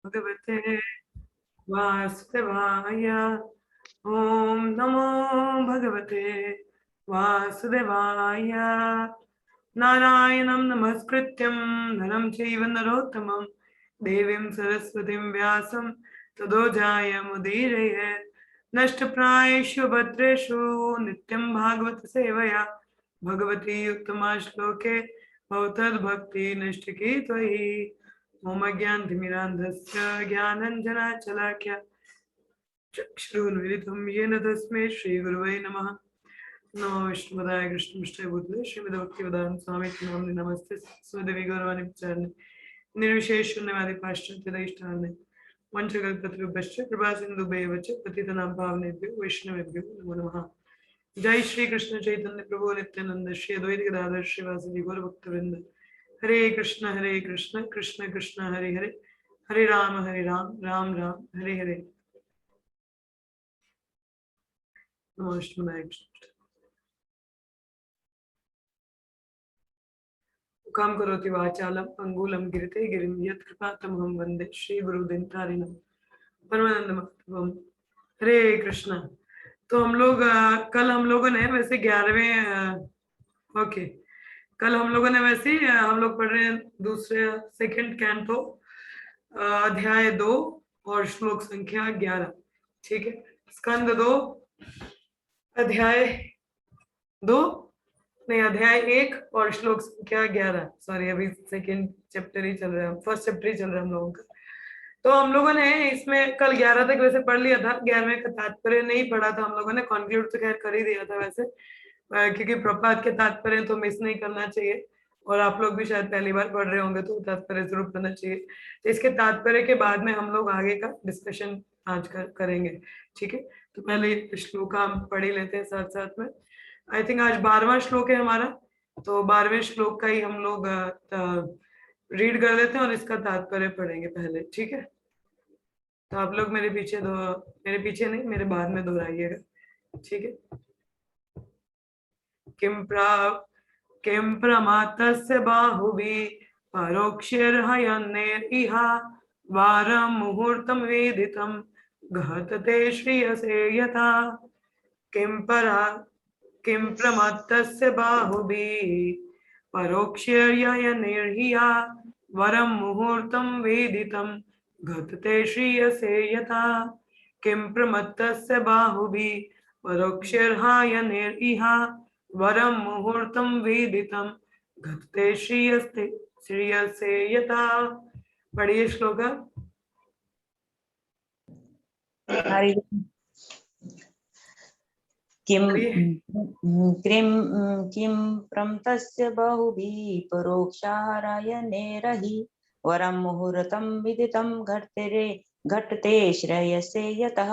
भगवते वासुदेवाय। ओम नमो भगवते वासुदेवाय। नारायणं नमस्कृत्यं नरं चैव नरोत्तमं देवीं सरस्वतीं व्यासं ततो जयमुदीरये। नष्टप्रायेषु भद्रेषु नित्यं भागवत सेवया भगवती उत्तमा श्लोके भवतद्भक्ति नष्टकी त्वयि। मम ज्ञानतिमिरान्धस्य ज्ञानञ्जनाशलाख्या चक्षुरुन्मिलितं येन तस्मै श्रीगुरुवे नमः। नमो विष्णुपदाय कृष्णपृष्ठाय भूतले श्रीमद्भक्तिवेदान्त स्वामी नामिने नमस्ते स्वदेवी गौरवाणि प्रचारिणे निर्विशेष शून्यवादी पाश्चात्यदेष्टार्णे वंशकल्पतरुभ्यश्च कृपासिन्धुभ्येव च पतितानां पावनेभ्यो वैष्णवेभ्यो नमो नमः। जय श्री कृष्ण चैतन्य प्रभु नित्यानंद श्री अद्वैत गदाधर श्रीवासदि गौर भक्तवृंद। हरे कृष्ण कृष्ण कृष्ण हरे हरे, हरे राम राम राम हरे हरे। नमस्ते। मुखां करोति वाचालं अंगुलं गिरते गिरिं यत्कृपातमहं वन्दे श्रीगुरुदिनतारिणं परमानंदमाधवं। हरे कृष्ण। तो हम लोग कल हम लोगों ने वैसे 11वें ओके कल हम लोगों ने वैसे हम लोग पढ़ रहे हैं दूसरे सेकंड कैंटो अध्याय 2 और श्लोक संख्या 11। ठीक है, स्कंद 2 अध्याय 2 नहीं अध्याय 1 और श्लोक संख्या 11। सॉरी अभी सेकंड चैप्टर ही चल रहा है, फर्स्ट चैप्टर ही चल रहा है हम लोगों का। तो हम लोगों ने इसमें कल 11 तक वैसे पढ़ लिया था, 11वें का तात्पर्य नहीं पढ़ा था हम लोगों ने, कंक्लूड तो खैर कर ही दिया था वैसे, क्योंकि प्रपात के तात्पर्य तो मिस नहीं करना चाहिए और आप लोग भी शायद पहली बार पढ़ रहे होंगे तो तात्पर्य जरूर पढ़ना चाहिए। तो इसके तात्पर्य के बाद में हम लोग आगे का डिस्कशन आज करेंगे। ठीक है, तो पहले श्लोक हम पढ़ ही लेते हैं साथ साथ में। आई थिंक आज 12वां श्लोक है हमारा, तो 12वें श्लोक का ही हम लोग रीड कर लेते हैं और इसका तात्पर्य पढ़ेंगे पहले। ठीक है, तो आप लोग मेरे पीछे नहीं, मेरे बाद में दोहराइएगा। ठीक है। किं प्रमातस्य बाहुभिः परोक्षैर्हयन्नेरिह वारं मुहूर्तं वेदितं घटते श्रियसे यथा। किं प्रमातस्य बाहुभिः परोक्षैर्हयन्नेरिह वरं मुहूर्तं वेदितं घटते श्रियसे यथा। किं प्रमत्तस्य बाहुभिः परोक्षैर्हयन्नेरिह वरं मुहूर्तं वेदितं घटते श्रियसे यथा। पढ़िए श्लोक। किं प्रमतस्य बाहुभिः परोक्षारायणैरहि वरं मुहूर्तं विदितं घटते श्रेयसे यतः।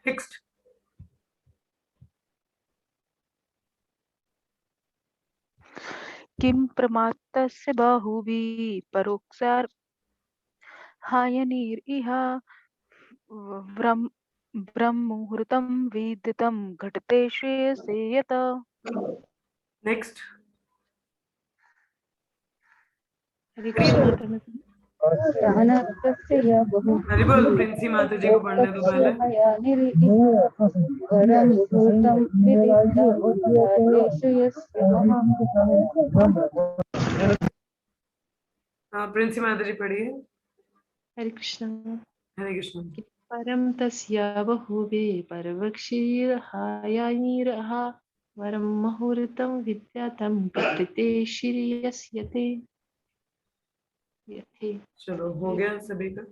नेक्स्ट। किं प्रमातस्य बाहुभिः परोक्षारायणैरिह ब्रह्ममुहूर्तं विदितं घटते श्रेयसे यतः। नेक्स्ट। हरि बोल। प्रिंसी माता जी को पढ़ने दो पहले। प्रिंसी माता जी पढ़िए। हरे कृष्ण। हरे कृष्ण। परम तस्य बहुभिः परवक्षीर्हायानिरः वरं मुहूर्तं विद्यातं घटते श्रियस्यते। चलो हो गया सभी का।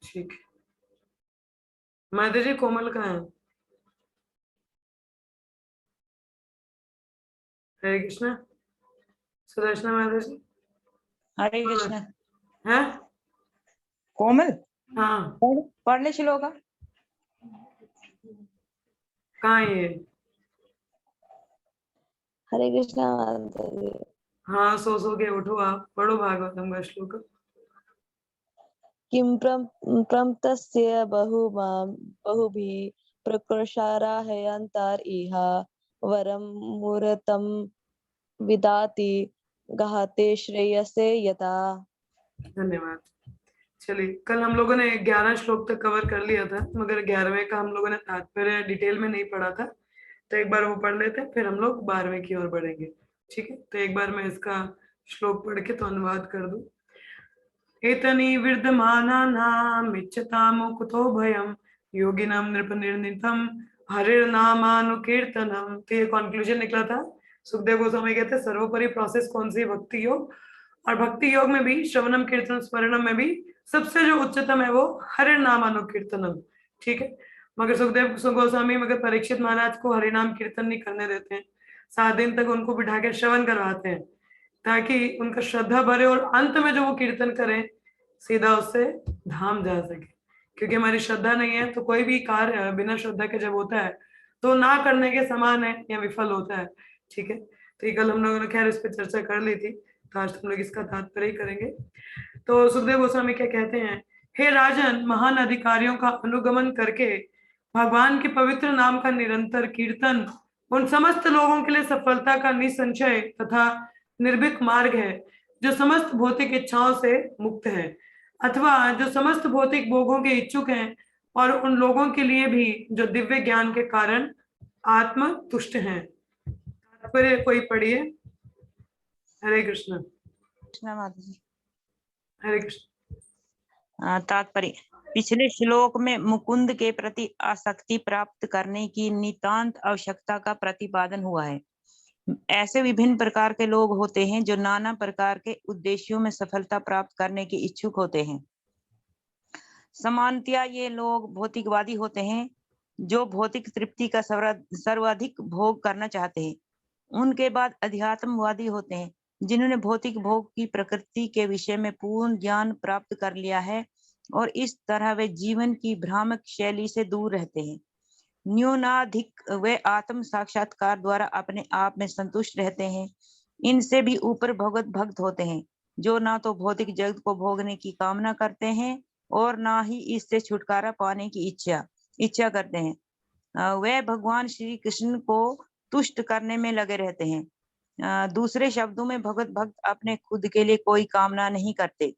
ठीक है, माता जी कोमल कहाँ है? हरे कृष्ण। सुदर्शना माता जी। हरे कृष्ण। है कोमल। हाँ पढ़ ले श्लोक। कहाँ है ये? हरे कृष्णा। हाँ सो के उठो, आप पढ़ो भागवतम का श्लोक। किं प्रमतस्य बहुभिः प्रकृशाराहयन्तार इह वरं मुहूर्तं विदाति गहते श्रेयसे यथा। धन्यवाद। चलिए, कल हम लोगों ने 11 श्लोक तक कवर कर लिया था, मगर 11वें का हम लोगों ने तात्पर्य डिटेल में नहीं पढ़ा था, तो एक बार वो पढ़ लेते हैं, फिर हम लोग 12वें की ओर बढ़ेंगे। ठीक है, तो एक बार मैं इसका श्लोक पढ़ के तो अनुवाद कर दूं। एतनी विद्यमानानाम् इच्छतामो कुतो भयम् योगिनां नृपनिर्णितम् हरिर्नामानुकीर्तनम। तो ये कंक्लूजन निकला था। सुखदेव गोस्वामी कहते हैं सर्वोपरि प्रोसेस कौन सी? भक्ति योग। और भक्ति योग में भी श्रवणम कीर्तन स्मरणम में भी सबसे जो उच्चतम है वो हरिनाम अनुकीर्तनम। ठीक है, मगर सुखदेव गोस्वामी मगर परीक्षित महाराज को हरिनाम कीर्तन नहीं करने देते हैं। 7 दिन तक उनको बिठा के श्रवण करवाते हैं ताकि उनका श्रद्धा बढ़े और अंत में जो वो कीर्तन करें सीधा उससे धाम जा सके। क्योंकि हमारी श्रद्धा नहीं है तो कोई भी कार्य बिना श्रद्धा के जब होता है तो ना करने के समान है या विफल होता है। ठीक है, तो ये कल हम लोगों ने खैर इस पर चर्चा कर ली थी, तो आज हम लोग इसका तात्पर्य ही करेंगे। तो सुखदेव गोस्वामी क्या कहते हैं? हे राजन, महान अधिकारियों का अनुगमन करके भगवान के पवित्र नाम का निरंतर कीर्तन उन समस्त लोगों के लिए सफलता का निसंशय तथा निर्भीक मार्ग है जो समस्त भौतिक इच्छाओं से मुक्त है, अथवा जो समस्त भौतिक भोगों के इच्छुक हैं, और उन लोगों के लिए भी जो दिव्य ज्ञान के कारण आत्म तुष्ट हैं। तात्पर्य कोई पढ़िए। हरे कृष्ण। कृष्ण माता जी। हरे कृष्ण। तात्पर्य पिछले श्लोक में मुकुंद के प्रति आसक्ति प्राप्त करने की नितांत आवश्यकता का प्रतिपादन हुआ है। ऐसे विभिन्न प्रकार के लोग होते हैं जो नाना प्रकार के उद्देश्यों में सफलता प्राप्त करने के इच्छुक होते हैं। सामान्यतया ये लोग भौतिकवादी होते हैं जो भौतिक तृप्ति का सर्वाधिक भोग करना चाहते हैं। उनके बाद अध्यात्मवादी होते हैं जिन्होंने भौतिक भोग की प्रकृति के विषय में पूर्ण ज्ञान प्राप्त कर लिया है और इस तरह वे जीवन की भ्रामक शैली से दूर रहते हैं। न्यूनाधिक वे आत्म साक्षात्कार द्वारा अपने आप में संतुष्ट रहते हैं। इनसे भी ऊपर भगवत भक्त होते हैं जो ना तो भौतिक जगत को भोगने की कामना करते हैं और ना ही इससे छुटकारा पाने की इच्छा करते हैं। वे भगवान श्री कृष्ण को तुष्ट करने में लगे रहते हैं। दूसरे शब्दों में भगवत भक्त अपने खुद के लिए कोई कामना नहीं करते।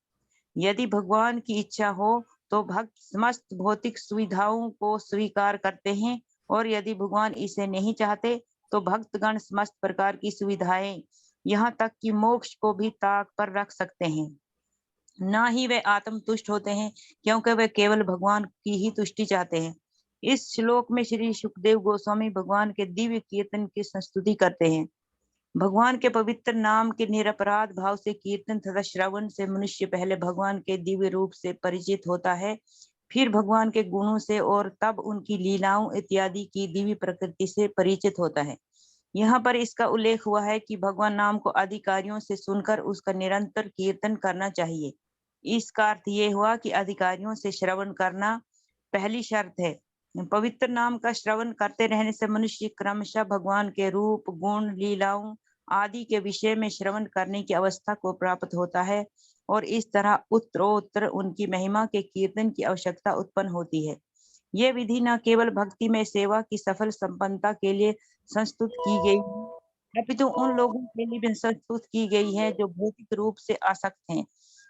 यदि भगवान की इच्छा हो तो भक्त समस्त भौतिक सुविधाओं को स्वीकार करते हैं, और यदि भगवान इसे नहीं चाहते तो भक्तगण समस्त प्रकार की सुविधाएं, यहाँ तक कि मोक्ष को भी ताक पर रख सकते हैं। ना ही वे आत्म तुष्ट होते हैं क्योंकि वे केवल भगवान की ही तुष्टि चाहते हैं। इस श्लोक में श्री सुखदेव गोस्वामी भगवान के दिव्य कीर्तन की स्तुति करते हैं। भगवान के पवित्र नाम के निरपराध भाव से कीर्तन तथा श्रवण से मनुष्य पहले भगवान के दिव्य रूप से परिचित होता है, फिर भगवान के गुणों से, और तब उनकी लीलाओं इत्यादि की दिव्य प्रकृति से परिचित होता है। यहाँ पर इसका उल्लेख हुआ है कि भगवान नाम को अधिकारियों से सुनकर उसका निरंतर कीर्तन करना चाहिए। इसका अर्थ ये हुआ कि अधिकारियों से श्रवण करना पहली शर्त है। पवित्र नाम का श्रवण करते रहने से मनुष्य क्रमशः भगवान के रूप, गुण, लीलाओं आदि के विषय में श्रवण करने की अवस्था को प्राप्त होता है, और इस तरह उत्तरोत्तर उनकी महिमा के कीर्तन की आवश्यकता उत्पन्न होती है। यह विधि न केवल भक्ति में सेवा की सफल संपन्नता के लिए संस्तुत की गई, अपितु उन लोगों के लिए भी संस्तुत की गई है जो भौतिक रूप से आसक्त हैं।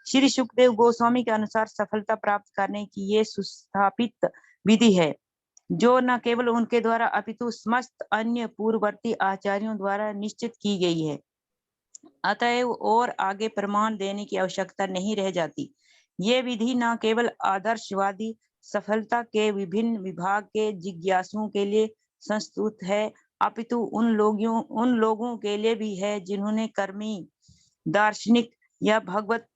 श्री सुखदेव गोस्वामी के अनुसार सफलता प्राप्त करने की ये सुस्थापित विधि है जो न केवल उनके द्वारा अपितु समस्त अन्य पूर्ववर्ती आचार्यों द्वारा निश्चित की गई है। अतएव और आगे प्रमाण देने की आवश्यकता नहीं रह जाती। ये विधि न केवल आदर्शवादी सफलता के विभिन्न विभाग के जिज्ञासुओं के लिए संस्तुत है, अपितु उन लोगों के लिए भी है जिन्होंने कर्मी, दार्शनिक या भगवत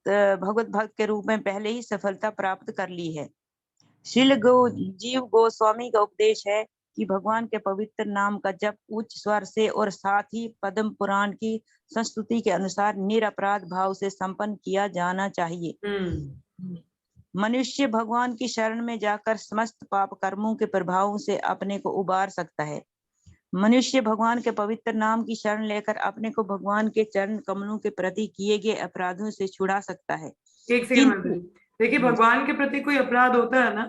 भक्त के रूप में पहले ही सफलता प्राप्त कर ली है। श्रील जीव गोस्वामी का उपदेश है कि भगवान के पवित्र नाम का जप उच्च स्वर से और साथ ही पद्म पुराण की संस्तुति के अनुसार निरपराध भाव से संपन्न किया जाना चाहिए। मनुष्य भगवान की शरण में जाकर समस्त पाप कर्मों के प्रभावों से अपने को उबार सकता है। मनुष्य भगवान के पवित्र नाम की शरण लेकर अपने को भगवान के चरण कमलों के प्रति किए गए अपराधों से छुड़ा सकता है। एक सेकंड, देखिए भगवान के प्रति कोई अपराध होता है ना,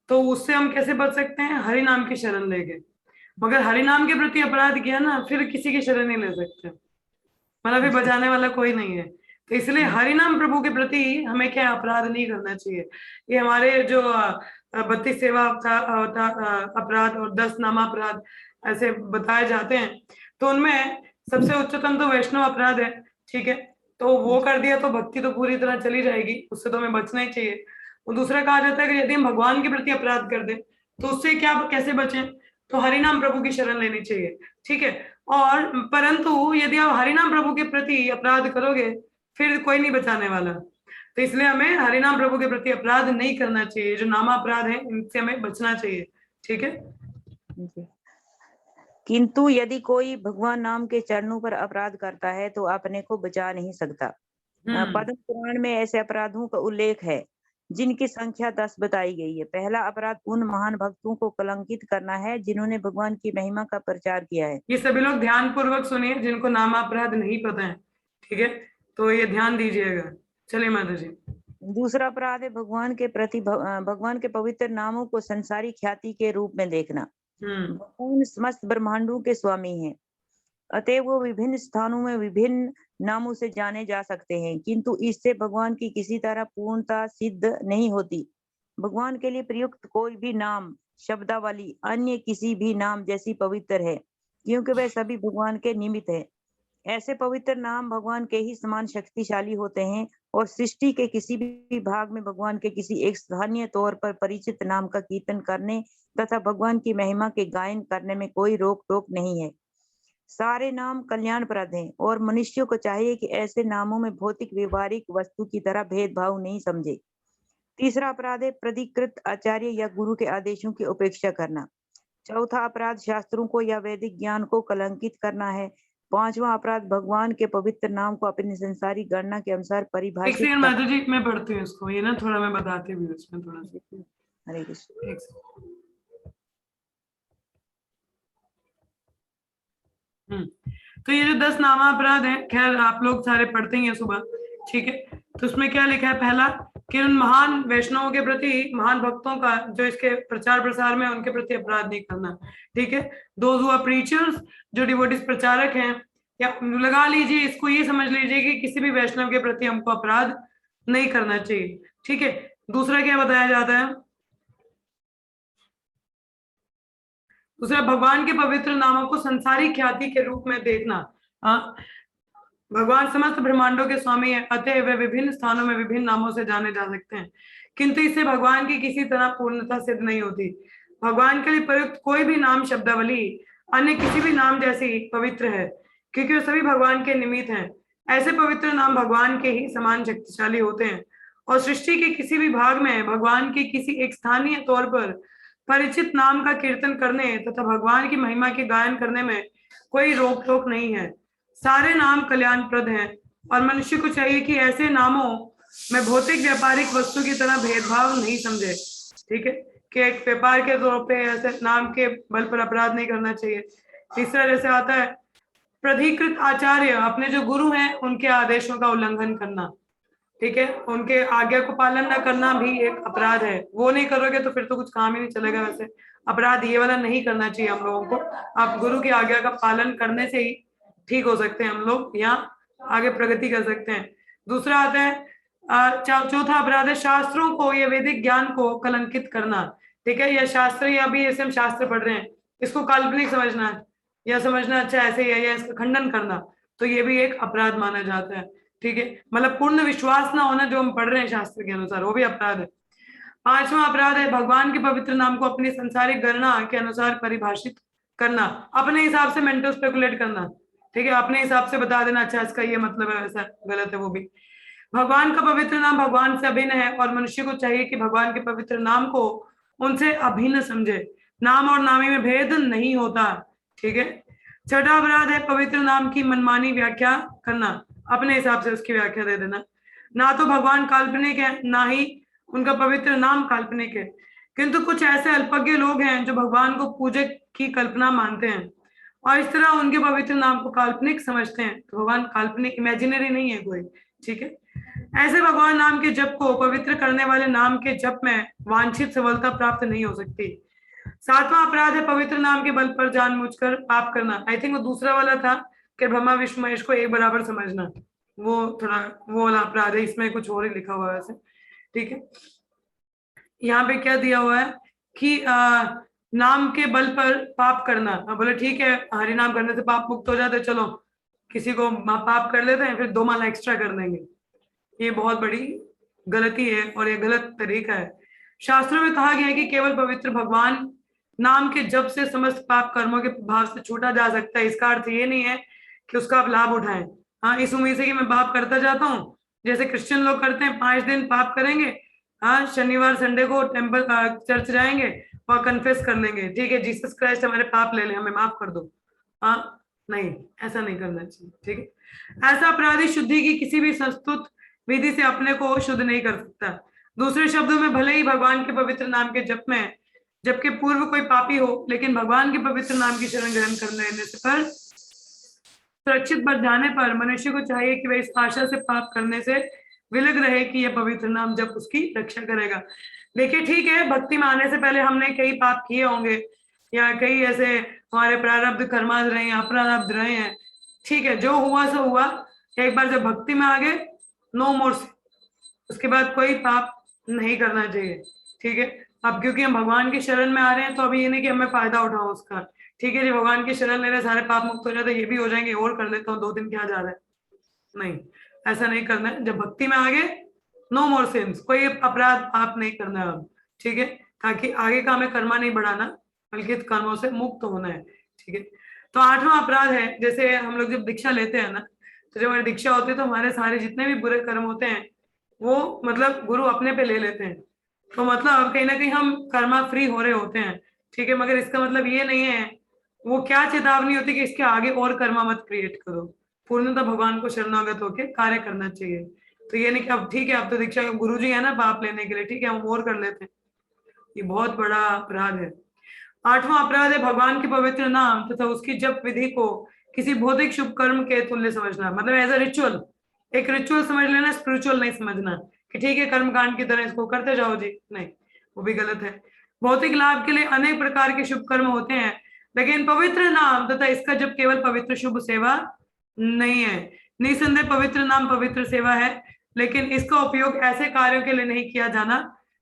तो उससे हम कैसे बच सकते हैं? हरि नाम की शरण लेके। मगर हरि नाम के प्रति अपराध किया ना, फिर किसी की शरण नहीं ले सकते, मतलब फिर बचाने वाला कोई नहीं है। तो इसलिए हरि नाम प्रभु के प्रति हमें क्या अपराध नहीं करना चाहिए। ये हमारे जो 32 सेवा अपराध और 10 नामापराध ऐसे बताए जाते हैं, तो उनमें सबसे उच्चतम तो वैष्णव अपराध है, ठीक है। तो वो कर दिया तो भक्ति तो पूरी तरह चली जाएगी, उससे तो हमें बचना ही चाहिए। और दूसरा कहा जाता है कि यदि हम भगवान के प्रति अपराध कर दें तो उससे क्या, कैसे बचें, तो हरिनाम प्रभु की शरण लेनी चाहिए, ठीक है। और परंतु यदि आप हरिनाम प्रभु के प्रति अपराध करोगे फिर कोई नहीं बचाने वाला, तो इसलिए हमें हरिनाम प्रभु के प्रति अपराध नहीं करना चाहिए। जो नामा अपराध है इनसे हमें बचना चाहिए, ठीक है। किंतु यदि कोई भगवान नाम के चरणों पर अपराध करता है तो अपने को बचा नहीं सकता। पद्म पुराण में ऐसे अपराधों का उल्लेख है जिनकी संख्या 10 बताई गई है। पहला अपराध उन महान भक्तों को कलंकित करना है जिन्होंने भगवान की महिमा का प्रचार किया है। ये सभी लोग ध्यान पूर्वक सुनिए जिनको नामा अपराध नहीं पता है, ठीक है, तो ये ध्यान दीजिएगा। चलिए माता जी। दूसरा अपराध है भगवान के प्रति भगवान के पवित्र नामों को संसारी ख्याति के रूप में देखना। भगवान समस्त ब्रह्मांडों के स्वामी हैं, अतः वो विभिन्न स्थानों में विभिन्न नामों से जाने जा सकते हैं, किंतु इससे भगवान की किसी तरह पूर्णता सिद्ध नहीं होती। भगवान के लिए प्रयुक्त कोई भी नाम शब्दावली अन्य किसी भी नाम जैसी पवित्र है, क्योंकि वह सभी भगवान के निमित्त है। ऐसे पवित्र नाम भगवान के ही समान शक्तिशाली होते हैं और सृष्टि के किसी भी भाग में भगवान के किसी एक स्थानीय तौर पर परिचित नाम का कीर्तन करने तथा भगवान की महिमा के गायन करने में कोई रोक टोक नहीं है। सारे नाम कल्याणप्रद हैं और मनुष्यों को चाहिए कि ऐसे नामों में भौतिक व्यवहारिक वस्तु की तरह भेदभाव नहीं समझे। तीसरा अपराध है प्राधिकृत आचार्य या गुरु के आदेशों की उपेक्षा करना। चौथा अपराध शास्त्रों को या वैदिक ज्ञान को कलंकित करना है। पांचवा अपराध भगवान के पवित्र नाम को अपनी संसारी गणना के अनुसार परिभाषित करना। माता जी मैं पढ़ती हूँ इसको, ये ना थोड़ा मैं बताती हूँ इसमें थोड़ा सा। हरे कृष्ण। तो ये जो 10 नामा अपराध है, खैर आप लोग सारे पढ़ते ही हैं सुबह, ठीक है। तो उसमें क्या लिखा है, पहला कि उन महान वैष्णवों के प्रति, महान भक्तों का जो इसके प्रचार प्रसार में उनके प्रति अपराध नहीं करना, ठीक है। दोज हु आर प्रीचर्स, जो डिवोटीज प्रचारक हैं, या लगा लीजिए इसको, ये समझ लीजिए कि किसी भी वैष्णव के प्रति हमको अपराध नहीं करना चाहिए, ठीक है। दूसरा क्या बताया जाता है, दूसरा भगवान के पवित्र नामों को संसारी ख्याति के रूप में देखना। भगवान समस्त ब्रह्मांडों के स्वामी है, अतः वे विभिन्न स्थानों में विभिन्न नामों से जाने जा सकते हैं, किंतु इससे भगवान की किसी तरह पूर्णता सिद्ध नहीं होती। भगवान के लिए प्रयुक्त कोई भी नाम शब्दावली अन्य किसी भी नाम जैसी पवित्र है, क्योंकि वे सभी भगवान के निमित्त हैं। ऐसे पवित्र नाम भगवान के ही समान शक्तिशाली होते हैं और सृष्टि के किसी भी भाग में भगवान के किसी एक स्थानीय तौर पर परिचित नाम का कीर्तन करने तथा भगवान की महिमा के गायन करने में कोई रोक टोक नहीं है। सारे नाम कल्याणप्रद हैं और मनुष्य को चाहिए कि ऐसे नामों में भौतिक व्यापारिक वस्तु की तरह भेदभाव नहीं समझे, ठीक है, कि एक व्यापार के तौर पे ऐसे नाम के बल पर अपराध नहीं करना चाहिए। तीसरा जैसे आता है प्राधिकृत आचार्य, अपने जो गुरु हैं उनके आदेशों का उल्लंघन करना, ठीक है, उनके आज्ञा को पालन न करना भी एक अपराध है। वो नहीं करोगे तो फिर तो कुछ काम ही नहीं चलेगा। वैसे अपराध ये वाला नहीं करना चाहिए हम लोगों को। आप गुरु की आज्ञा का पालन करने से ही ठीक हो सकते हैं हम लोग, यहाँ आगे प्रगति कर सकते हैं। दूसरा आता है चौथा अपराध है शास्त्रों को या वैदिक ज्ञान को कलंकित करना, ठीक है। या शास्त्र, या अभी ऐसे हम शास्त्र पढ़ रहे हैं, इसको काल्पनिक समझना है या समझना अच्छा ऐसे ही है, या इसका खंडन करना, तो ये भी एक अपराध माना जाता है, ठीक है। मतलब पूर्ण विश्वास ना होना जो हम पढ़ रहे हैं शास्त्र के अनुसार, वो भी अपराध है। पांचवा अपराध है भगवान के पवित्र नाम को अपनी संसारिक गणना के अनुसार परिभाषित करना, अपने हिसाब से मेंटल स्पेकुलेट करना, ठीक है, अपने हिसाब से बता देना अच्छा इसका ये मतलब है, वैसा गलत है वो भी। भगवान का पवित्र नाम भगवान से अभिन्न है और मनुष्य को चाहिए कि भगवान के पवित्र नाम को उनसे अभिन्न समझे। नाम और नामी में भेद नहीं होता, ठीक है। छठा अपराध है पवित्र नाम की मनमानी व्याख्या करना, अपने हिसाब से उसकी व्याख्या दे देना। ना तो भगवान काल्पनिक है, ना ही उनका पवित्र नाम काल्पनिक है, किंतु कुछ ऐसे अल्पज्ञ लोग हैं जो भगवान को पूजक की कल्पना मानते हैं और इस तरह उनके पवित्र नाम को काल्पनिक समझते हैं। तो भगवान काल्पनिक, इमेजिनरी नहीं है कोई, ठीक है। ऐसे भगवान नाम के जप को पवित्र करने वाले नाम के जप में वांछित सफलता प्राप्त नहीं हो सकती। सातवां अपराध है पवित्र नाम के बल पर जानबूझकर पाप करना। आई थिंक वो दूसरा वाला था कि ब्रह्मा विष्णु महेश को एक बराबर समझना, वो थोड़ा वो वाला अपराध है, इसमें कुछ और ही लिखा हुआ है वैसे, ठीक है। यहाँ पे क्या दिया हुआ है कि नाम के बल पर पाप करना। बोले ठीक है, हरि नाम करने से पाप मुक्त हो जाते, चलो किसी को पाप कर लेते हैं, फिर 2 माला एक्स्ट्रा कर देंगे। ये बहुत बड़ी गलती है और ये गलत तरीका है। शास्त्रों में कहा गया है कि केवल पवित्र भगवान नाम के जप से समस्त पाप कर्मों के प्रभाव से छूटा जा सकता है। इसका अर्थ ये नहीं है कि उसका आप लाभ उठाएं। हाँ, इस उम्मीद से कि मैं पाप करता जाता हूँ, जैसे क्रिश्चियन लोग करते हैं, 5 दिन पाप करेंगे, हाँ, शनिवार संडे को टेम्पल चर्च जाएंगे और कन्फेस कर लेंगे, ठीक है जीसस क्राइस्ट हमारे पाप ले ले, हमें माफ कर दो। हाँ, नहीं, ऐसा नहीं करना चाहिए, ठीक है। ऐसा अपराधी शुद्धि की किसी भी संस्तुत विधि से अपने को शुद्ध नहीं कर सकता। दूसरे शब्दों में, भले ही भगवान के पवित्र नाम के जप में जबकि पूर्व कोई पापी हो, लेकिन भगवान के पवित्र नाम की शरण ग्रहण करने से पर सुरक्षित बढ़ जाने पर मनुष्य को चाहिए कि वह इस आशा से पाप करने से विलग रहे कि यह पवित्र नाम जब उसकी रक्षा करेगा। देखिए ठीक है, भक्ति में आने से पहले हमने कई पाप किए होंगे या कई ऐसे हमारे प्रारब्ध कर्माद रहे हैं, अपराध रहे हैं, ठीक है, जो हुआ सो हुआ। एक बार जब भक्ति में आ गए, नो मोर, उसके बाद कोई पाप नहीं करना चाहिए, ठीक है। अब क्योंकि हम भगवान की शरण में आ रहे हैं, तो अभी ये नहीं कि हमें फायदा उठाओ उसका, ठीक है जी, भगवान की शरण ले रहे, सारे पाप मुक्त हो जाते, ये भी हो जाएंगे, और कर लेता हूँ 2 दिन, क्या जा रहा है, नहीं, ऐसा नहीं करना है। जब भक्ति में आगे, नो मोर सिंस, कोई अपराध पाप नहीं करना है, ठीक है, ताकि आगे का हमें कर्मा नहीं बढ़ाना, बल्कि कर्मों से मुक्त होना है, ठीक है। तो 8वां अपराध है, जैसे हम लोग जब दीक्षा लेते हैं ना, तो जब हमारी दीक्षा होती है तो हमारे सारे जितने भी बुरे कर्म होते हैं वो मतलब गुरु अपने पे ले लेते हैं। तो मतलब कहीं ना कहीं हम कर्मा फ्री हो रहे होते हैं, ठीक है, मगर इसका मतलब ये नहीं है, वो क्या चेतावनी होती है कि इसके आगे और कर्मा मत क्रिएट करो, पूर्णतः भगवान को शरणागत होकर कार्य करना चाहिए। तो ये नहीं कि अब ठीक है, अब तो दीक्षा गुरु जी है ना पाप लेने के लिए, ठीक है हम और कर लेते हैं, ये बहुत बड़ा अपराध है। 8वां अपराध है भगवान के पवित्र नाम तथा उसकी जप विधि को किसी भौतिक शुभ कर्म के तुल्य समझना, मतलब एज अ रिचुअल, एक रिचुअल समझ लेना, स्पिरिचुअल नहीं समझना कि ठीक है कर्म कांड की तरह इसको करते जाओ जी, नहीं, वो भी गलत है। भौतिक लाभ के लिए अनेक प्रकार के शुभ कर्म होते हैं, लेकिन पवित्र नाम तथा इसका जब केवल पवित्र शुभ सेवा नहीं है। निसंदेह पवित्र नाम पवित्र सेवा है, लेकिन इसका उपयोग ऐसे कार्यों के लिए नहीं किया जाना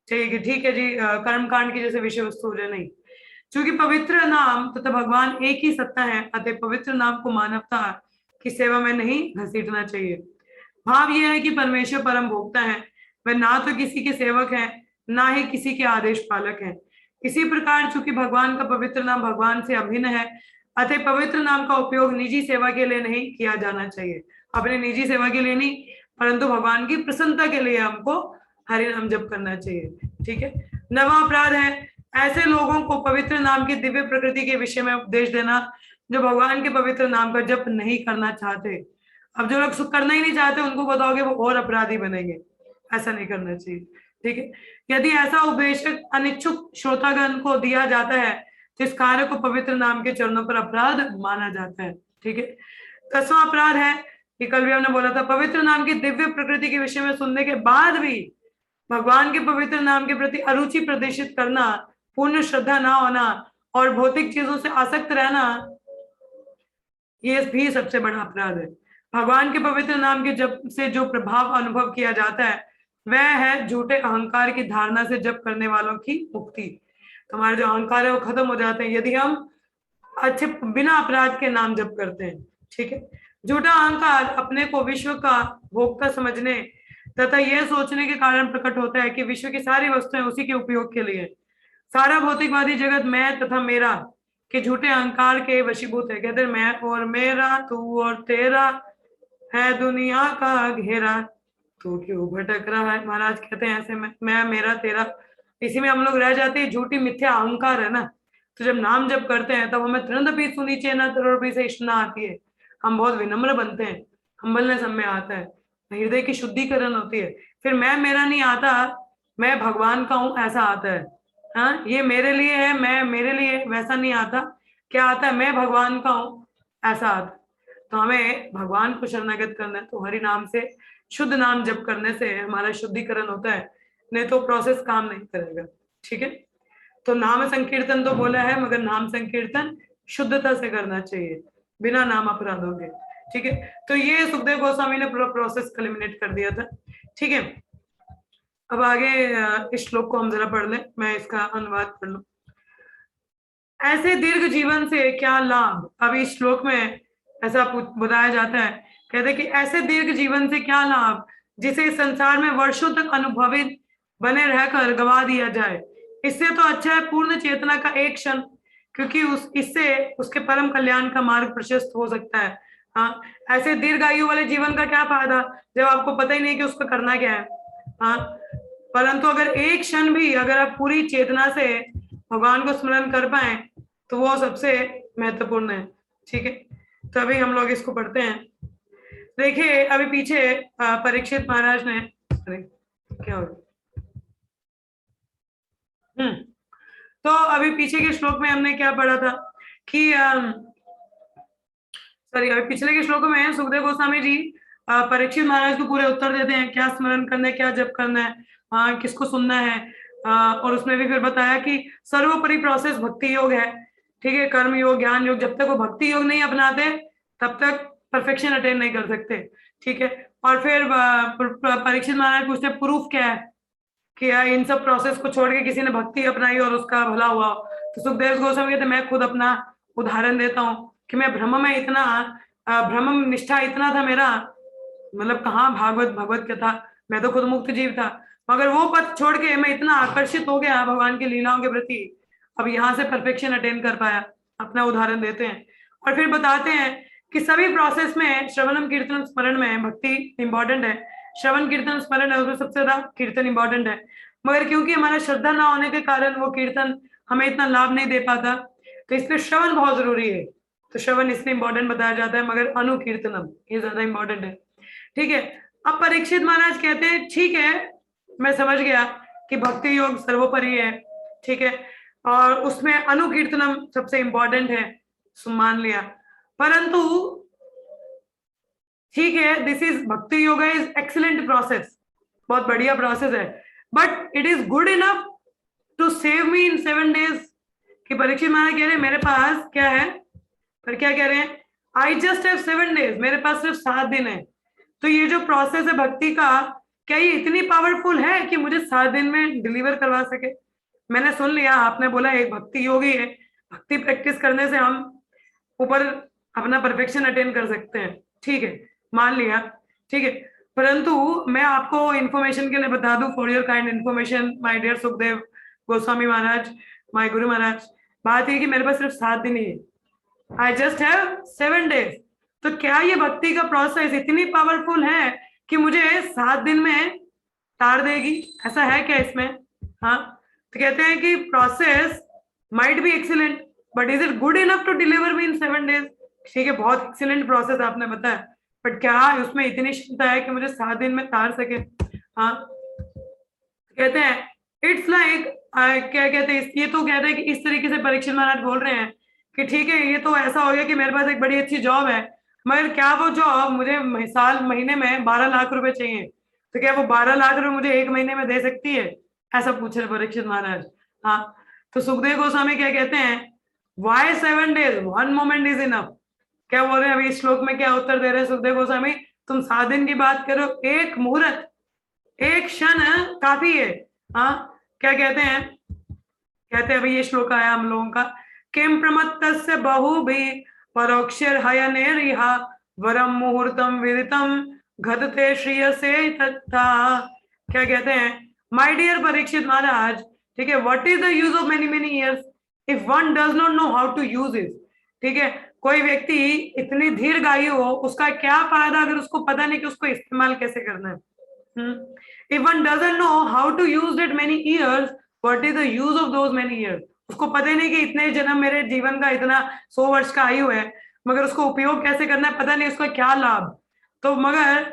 चाहिए कि ठीक है जी कर्म कांड की जैसे विषय वस्तु हो जाए, नहीं। क्योंकि पवित्र नाम तथा भगवान एक ही सत्ता है, अतः पवित्र नाम को मानवता की सेवा में नहीं घसीटना चाहिए। भाव यह है कि परमेश्वर परम भोक्ता है, वह ना तो किसी के सेवक है, ना ही किसी के आदेश पालक है। इसी प्रकार चूंकि भगवान का पवित्र नाम भगवान से अभिन्न है, अतः पवित्र नाम का उपयोग निजी सेवा के लिए नहीं किया जाना चाहिए, अपने निजी सेवा के लिए नहीं, परंतु भगवान की प्रसन्नता के लिए हमको हरि नाम जप करना चाहिए, ठीक है। 9वां अपराध है ऐसे लोगों को पवित्र नाम की दिव्य प्रकृति के विषय में उपदेश देना जो भगवान के पवित्र नाम का जप नहीं करना चाहते। अब जो लोग करना ही नहीं चाहते उनको बताओगे वो और अपराधी बनेंगे, ऐसा नहीं करना चाहिए, ठीक है। यदि ऐसा उपदेश अनिच्छुक श्रोतागण को दिया जाता है तो इस कार्य को पवित्र नाम के चरणों पर अपराध माना जाता है, ठीक है। 10वां अपराध है कि कल भी हमने बोला था, पवित्र नाम की दिव्य प्रकृति के विषय में सुनने के बाद भी भगवान के पवित्र नाम के प्रति अरुचि प्रदर्शित करना, पूर्ण श्रद्धा ना होना और भौतिक चीजों से आसक्त रहना, ये भी सबसे बड़ा अपराध है। भगवान के पवित्र नाम के जप से जो प्रभाव अनुभव किया जाता है वह है झूठे अहंकार की धारणा से जप करने वालों की मुक्ति। हमारे जो अहंकार है वो खत्म हो जाते हैं यदि हम अच्छे बिना अपराध के नाम जप करते हैं, ठीक है। झूठा अहंकार अपने को विश्व का भोक्ता समझने तथा यह सोचने के कारण प्रकट होता है कि विश्व की सारी वस्तुएं उसी के उपयोग के लिए, सारा भौतिकवादी जगत मैं तथा मेरा के झूठे अहंकार के वशीभूत है। कहते हैं मैं और मेरा, तू और तेरा है दुनिया का घेरा, तू क्यों भटक रहा है। महाराज कहते हैं ऐसे मैं मेरा तेरा, इसी में हम लोग रह जाते हैं, झूठी मिथ्या अहंकार है ना। तो जब नाम जब करते हैं तब हमें तुरंत भी सुनीचे ना तरोड़ से इष्टना आती है, हम बहुत विनम्र बनते हैं, हम्बलनेस हमें आता है, हृदय की शुद्धिकरण होती है। फिर मैं मेरा नहीं आता, मैं भगवान का हूं ऐसा आता है। हाँ, ये मेरे लिए है, मैं मेरे लिए वैसा नहीं आता। क्या आता है? मैं भगवान का हूं ऐसा आता। तो हमें भगवान को शरणागत करना है, तो हरि नाम से शुद्ध नाम जप करने से हमारा शुद्धिकरण होता है, नहीं तो प्रोसेस काम नहीं करेगा, ठीक है। तो नाम संकीर्तन तो बोला है, मगर नाम संकीर्तन शुद्धता से करना चाहिए, बिना नाम अपराधों के, ठीक है, तो ये सुखदेव गोस्वामी ने पूरा प्रोसेस एलिमिनेट कर दिया था। ठीक है, अब आगे इस श्लोक को हम जरा पढ़ लें, मैं इसका अनुवाद कर लूं। ऐसे दीर्घ जीवन से क्या लाभ, अभी इस श्लोक में ऐसा बताया जाता है, कहते कि ऐसे दीर्घ जीवन से क्या लाभ जिसे संसार में वर्षों तक अनुभवित बने रहकर गवा दिया जाए। इससे तो अच्छा है पूर्ण चेतना का एक क्षण, क्योंकि इससे उसके परम कल्याण का मार्ग प्रशस्त हो सकता है। हाँ, ऐसे दीर्घ आयु वाले जीवन का क्या फायदा जब आपको पता ही नहीं कि उसको करना क्या है। हाँ, परंतु अगर एक क्षण भी अगर आप पूरी चेतना से भगवान को स्मरण कर पाए तो वो सबसे महत्वपूर्ण है। ठीक है, तो अभी हम लोग इसको पढ़ते हैं। देखिए अभी पीछे परीक्षित महाराज ने, अरे क्या हो, तो अभी पीछे के श्लोक में हमने क्या पढ़ा था कि सॉरी, अभी पिछले के श्लोक में सुखदेव गोस्वामी जी परीक्षित महाराज को पूरे उत्तर देते हैं, क्या स्मरण करना है, क्या जप करना है, किसको सुनना है, और उसमें भी फिर बताया कि सर्वोपरि प्रोसेस भक्ति योग है। ठीक है, कर्म योग, ज्ञान योग, जब तक वो भक्ति योग नहीं अपनाते तब तक परफेक्शन अटेन नहीं कर सकते। ठीक है, और फिर परीक्षित महाराज पूछते प्रूफ क्या है कि इन सब प्रोसेस को छोड़ के किसी ने भक्ति अपनाई और उसका भला हुआ। तो सुखदेव गोस्वामी कहते मैं खुद अपना उदाहरण देता हूँ कि मैं भ्रम में इतना भ्रम निष्ठा इतना था मेरा, मतलब कहाँ भागवत भगवत कथा, मैं तो खुद मुक्त जीव था, मगर वो पथ छोड़ के मैं इतना आकर्षित हो गया भगवान की लीलाओं के प्रति, अब यहाँ से परफेक्शन अटेन कर पाया। अपना उदाहरण देते हैं और फिर बताते हैं कि सभी प्रोसेस में श्रवणम कीर्तन स्मरण में भक्ति इंपॉर्टेंट है, श्रवण कीर्तन स्मरण है उसमें सबसे ज्यादा कीर्तन इंपॉर्टेंट है, मगर क्योंकि हमारा श्रद्धा ना होने के कारण वो कीर्तन हमें इतना लाभ नहीं दे पाता, तो इसलिए श्रवण बहुत जरूरी है। तो श्रवण इसलिए इंपॉर्टेंट बताया जाता है, मगर अनुकीर्तनम ये ज्यादा इंपॉर्टेंट है। ठीक है, अब परीक्षित महाराज कहते हैं ठीक है मैं समझ गया कि भक्ति योग सर्वोपरि है, ठीक है, और उसमें अनुकीर्तनम सबसे इंपॉर्टेंट है, मान लिया, परंतु ठीक है दिस इज भक्ति योगा इज एक्सीलेंट प्रोसेस, बहुत बढ़िया प्रोसेस है, but it is good enough to save me in 7 days। कि परीक्षित महाराज कह रहे हैं मेरे पास क्या है, पर क्या कह रहे हैं, आई जस्ट हैव 7 days, मेरे पास सिर्फ 7 दिन है, तो ये जो प्रोसेस है भक्ति का क्या ये इतनी पावरफुल है कि मुझे 7 दिन में डिलीवर करवा सके। मैंने सुन लिया आपने बोला एक भक्ति योगी है, भक्ति प्रैक्टिस करने से हम ऊपर अपना परफेक्शन अटेन कर सकते हैं, ठीक है मान लिया, ठीक है, परंतु मैं आपको इंफॉर्मेशन के लिए बता दूं, for your kind information my dear Sukhdev Goswami Maharaj, my guru Maharaj, बात ये कि मेरे पास सिर्फ 7 दिन ही है, आई जस्ट हैव 7 days। तो क्या ये भक्ति का प्रोसेस इतनी पावरफुल है कि मुझे 7 दिन में तार देगी, ऐसा है क्या इसमें। हाँ, तो कहते हैं कि process might be excellent but is it good enough to deliver me in 7 days। ठीक है, बहुत एक्सीलेंट प्रोसेस आपने बताया, बट क्या उसमें इतनी क्षमता है कि मुझे 7 दिन में तार सके। हाँ, कहते हैं इट्स लाइक क्या कहते हैं, ये तो कहते हैं कि इस तरीके से परीक्षित महाराज बोल रहे हैं कि ठीक है ये तो ऐसा हो गया कि मेरे पास एक बड़ी अच्छी जॉब है, मगर क्या वो जॉब मुझे महीने में 12 लाख रुपए चाहिए, तो क्या वो 12 लाख रुपए मुझे 1 महीने में दे सकती है, ऐसा पूछ रहे परीक्षित महाराज। हाँ, तो सुखदेव गोस्वामी क्या कहते हैं, why 7 days, 1 moment is enough. क्या बोल रहे हैं अभी इस श्लोक में, क्या उत्तर दे रहे हैं सुखदेव गोस्वामी, तुम 7 दिन की बात करो, एक मुहूर्त एक क्षण काफी है। हाँ, क्या कहते हैं, कहते हैं अभी ये श्लोक आया हम लोगों का, किम प्रमत्तस्य बहुभी परोक्षर हयनेरिहा वरम मुहूर्तम विदितम घटते श्रेयसे तथा। क्या कहते हैं, माय डियर परीक्षित महाराज, ठीक है, what is the use of many many years if one does not know how to use it. ठीक है, कोई व्यक्ति इतनी दीर्घ आयु हो, उसका क्या फायदा अगर उसको पता नहीं कि उसको इस्तेमाल कैसे करना है। If one doesn't know how to use it many years, what is the use of those many years? उसको पता नहीं कि इतने जन्म मेरे जीवन का इतना 100 वर्ष का आयु है, मगर उसको उपयोग कैसे करना है पता नहीं, उसका क्या लाभ। तो मगर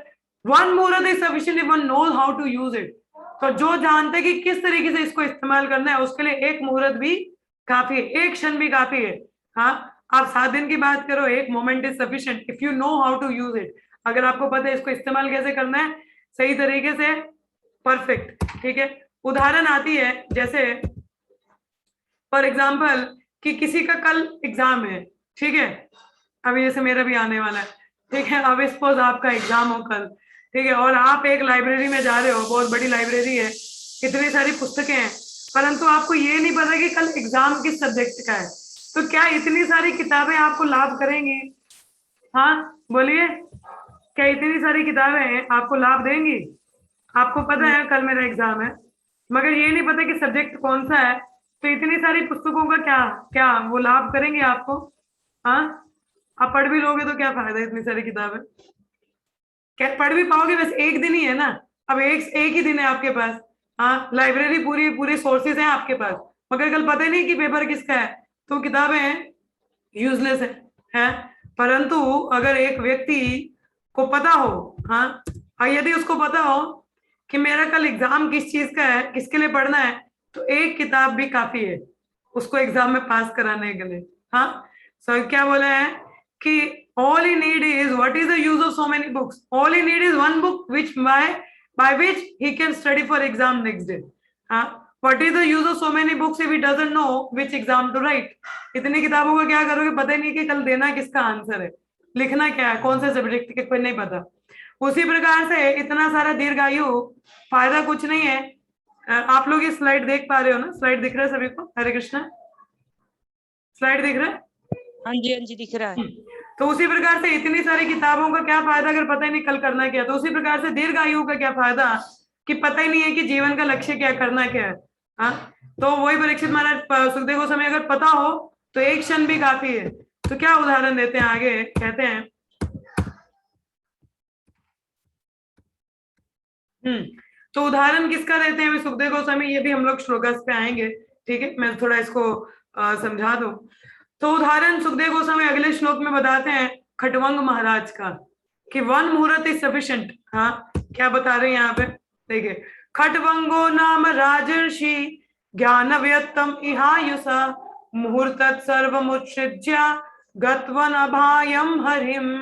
one मुहूर्त is sufficient if one knows how to use it। तो जो जानते कि किस तरीके से इसको इस्तेमाल करना है उसके लिए एक मुहूर्त भी काफी है, एक क्षण भी काफी है। हाँ, आप 7 दिन की बात करो, एक moment is sufficient if you know how to use it. अगर आपको पता है इसको इस्तेमाल कैसे करना है सही तरीके से, परफेक्ट। ठीक है, उदाहरण आती है जैसे फॉर एग्जाम्पल कि किसी का कल एग्जाम है, ठीक है, अभी जैसे मेरा भी आने वाला है, ठीक है। अब सपोज आपका एग्जाम हो कल, ठीक है, और आप एक लाइब्रेरी में जा रहे हो, बहुत बड़ी लाइब्रेरी है, इतनी सारी पुस्तकें हैं, परंतु आपको ये नहीं पता कि कल एग्जाम किस सब्जेक्ट का है, तो क्या इतनी सारी किताबें आपको लाभ करेंगी? हाँ बोलिए, क्या इतनी सारी किताबें आपको लाभ देंगी? आपको पता है कल मेरा एग्जाम है, मगर ये नहीं पता कि सब्जेक्ट कौन सा है, तो इतनी सारी पुस्तकों का क्या क्या वो लाभ करेंगे आपको? हाँ, आप पढ़ भी लोगे तो क्या फायदा, इतनी सारी किताबें क्या पढ़ भी पाओगे? बस एक दिन ही है ना, अब एक ही दिन है आपके पास। हाँ, लाइब्रेरी पूरी पूरी सोर्सेज हैं आपके पास, मगर कल पता ही नहीं कि पेपर किसका है, तो किताबें यूजलेस है। परंतु अगर एक व्यक्ति को पता हो, हाँ, और यदि उसको पता हो कि मेरा कल एग्जाम किस चीज का है, किसके लिए पढ़ना है, तो एक किताब भी काफी है उसको एग्जाम में पास कराने के लिए। हाँ, सो क्या बोले हैं कि all he need is, what is the use of so many books? All he need is one book which by which he can study for exam next day. What is the use of so many books if he doesn't know which exam to write? इतनी किताबों का क्या करोगे, पता ही नहीं कि कल देना किसका आंसर है, लिखना क्या है, कौन से सब्जेक्ट के, कोई नहीं पता। उसी प्रकार से इतना सारा दीर्घायु, फायदा कुछ नहीं है। आप लोग ये स्लाइड देख पा रहे हो ना? स्लाइड दिख रहा है सभी को? हरे कृष्णा, स्लाइड दिख रहा है? हाँ जी दिख रहा है। तो उसी प्रकार से इतनी सारी किताबों का क्या फायदा अगर पता ही नहीं कल करना क्या, तो उसी प्रकार से दीर्घायु का क्या फायदा कि पता ही नहीं है कि जीवन का लक्ष्य क्या, करना क्या है। हाँ, तो वही परीक्षित महाराज सुखदेव गोस्वामी अगर पता हो तो एक क्षण भी काफी है। तो क्या उदाहरण देते हैं आगे, कहते हैं तो उदाहरण किसका देते हैं सुखदेव गोस्वामी, ये भी हम लोग श्लोकास पे आएंगे, ठीक है, मैं थोड़ा इसको समझा दूं। तो उदाहरण सुखदेव गोस्वामी अगले श्लोक में बताते हैं खटवंग महाराज का, कि वन मुहूर्त इज सफिशिएंट। हाँ, क्या बता रहे हैं यहाँ पे, देखिए, खटवंगो नाम राजर्षि ज्ञान व्यक्तम इहायुषा मुहूर्त सर्वमुत्सृज्य गत्वन अभायम हरिम।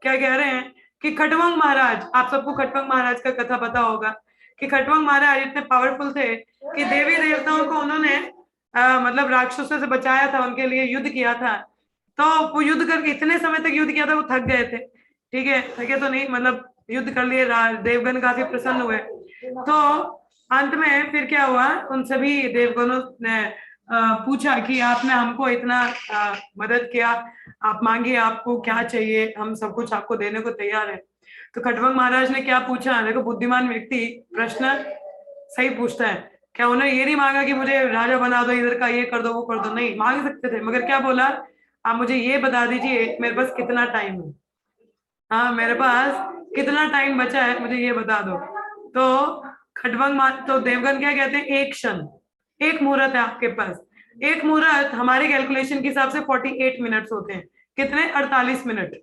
क्या कह रहे हैं कि खटवंग महाराज, आप सबको खटवंग महाराज का कथा पता होगा कि खटवंग महाराज इतने पावरफुल थे कि देवी देवताओं को उन्होंने मतलब राक्षसों से बचाया था, उनके लिए युद्ध किया था। तो वो युद्ध करके इतने समय तक युद्ध किया था, वो थक गए थे, ठीक है, थके तो नहीं, मतलब युद्ध कर लिए, देवगण काफी प्रसन्न हुए। तो अंत में फिर क्या हुआ, उन सभी देवगणों ने पूछा कि आपने हमको इतना मदद किया, आप मांगिए, आपको क्या चाहिए, हम सब कुछ आपको देने को तैयार है। तो खटवंग महाराज ने क्या पूछा, देखो बुद्धिमान व्यक्ति प्रश्न सही पूछता है, क्या उन्होंने ये नहीं मांगा कि मुझे राजा बना दो, इधर का ये कर दो वो कर दो, नहीं, मांग सकते थे, मगर क्या बोला, आप मुझे ये बता दीजिए मेरे पास कितना टाइम है, हाँ मेरे पास कितना टाइम बचा है, मुझे ये बता दो। तो तो देवगन क्या कहते हैं, एक क्षण, एक मुहूर्त है आपके पास। एक मुहूर्त हमारे कैलकुलेशन के हिसाब से 48 मिनट्स होते हैं, कितने, 48 मिनट,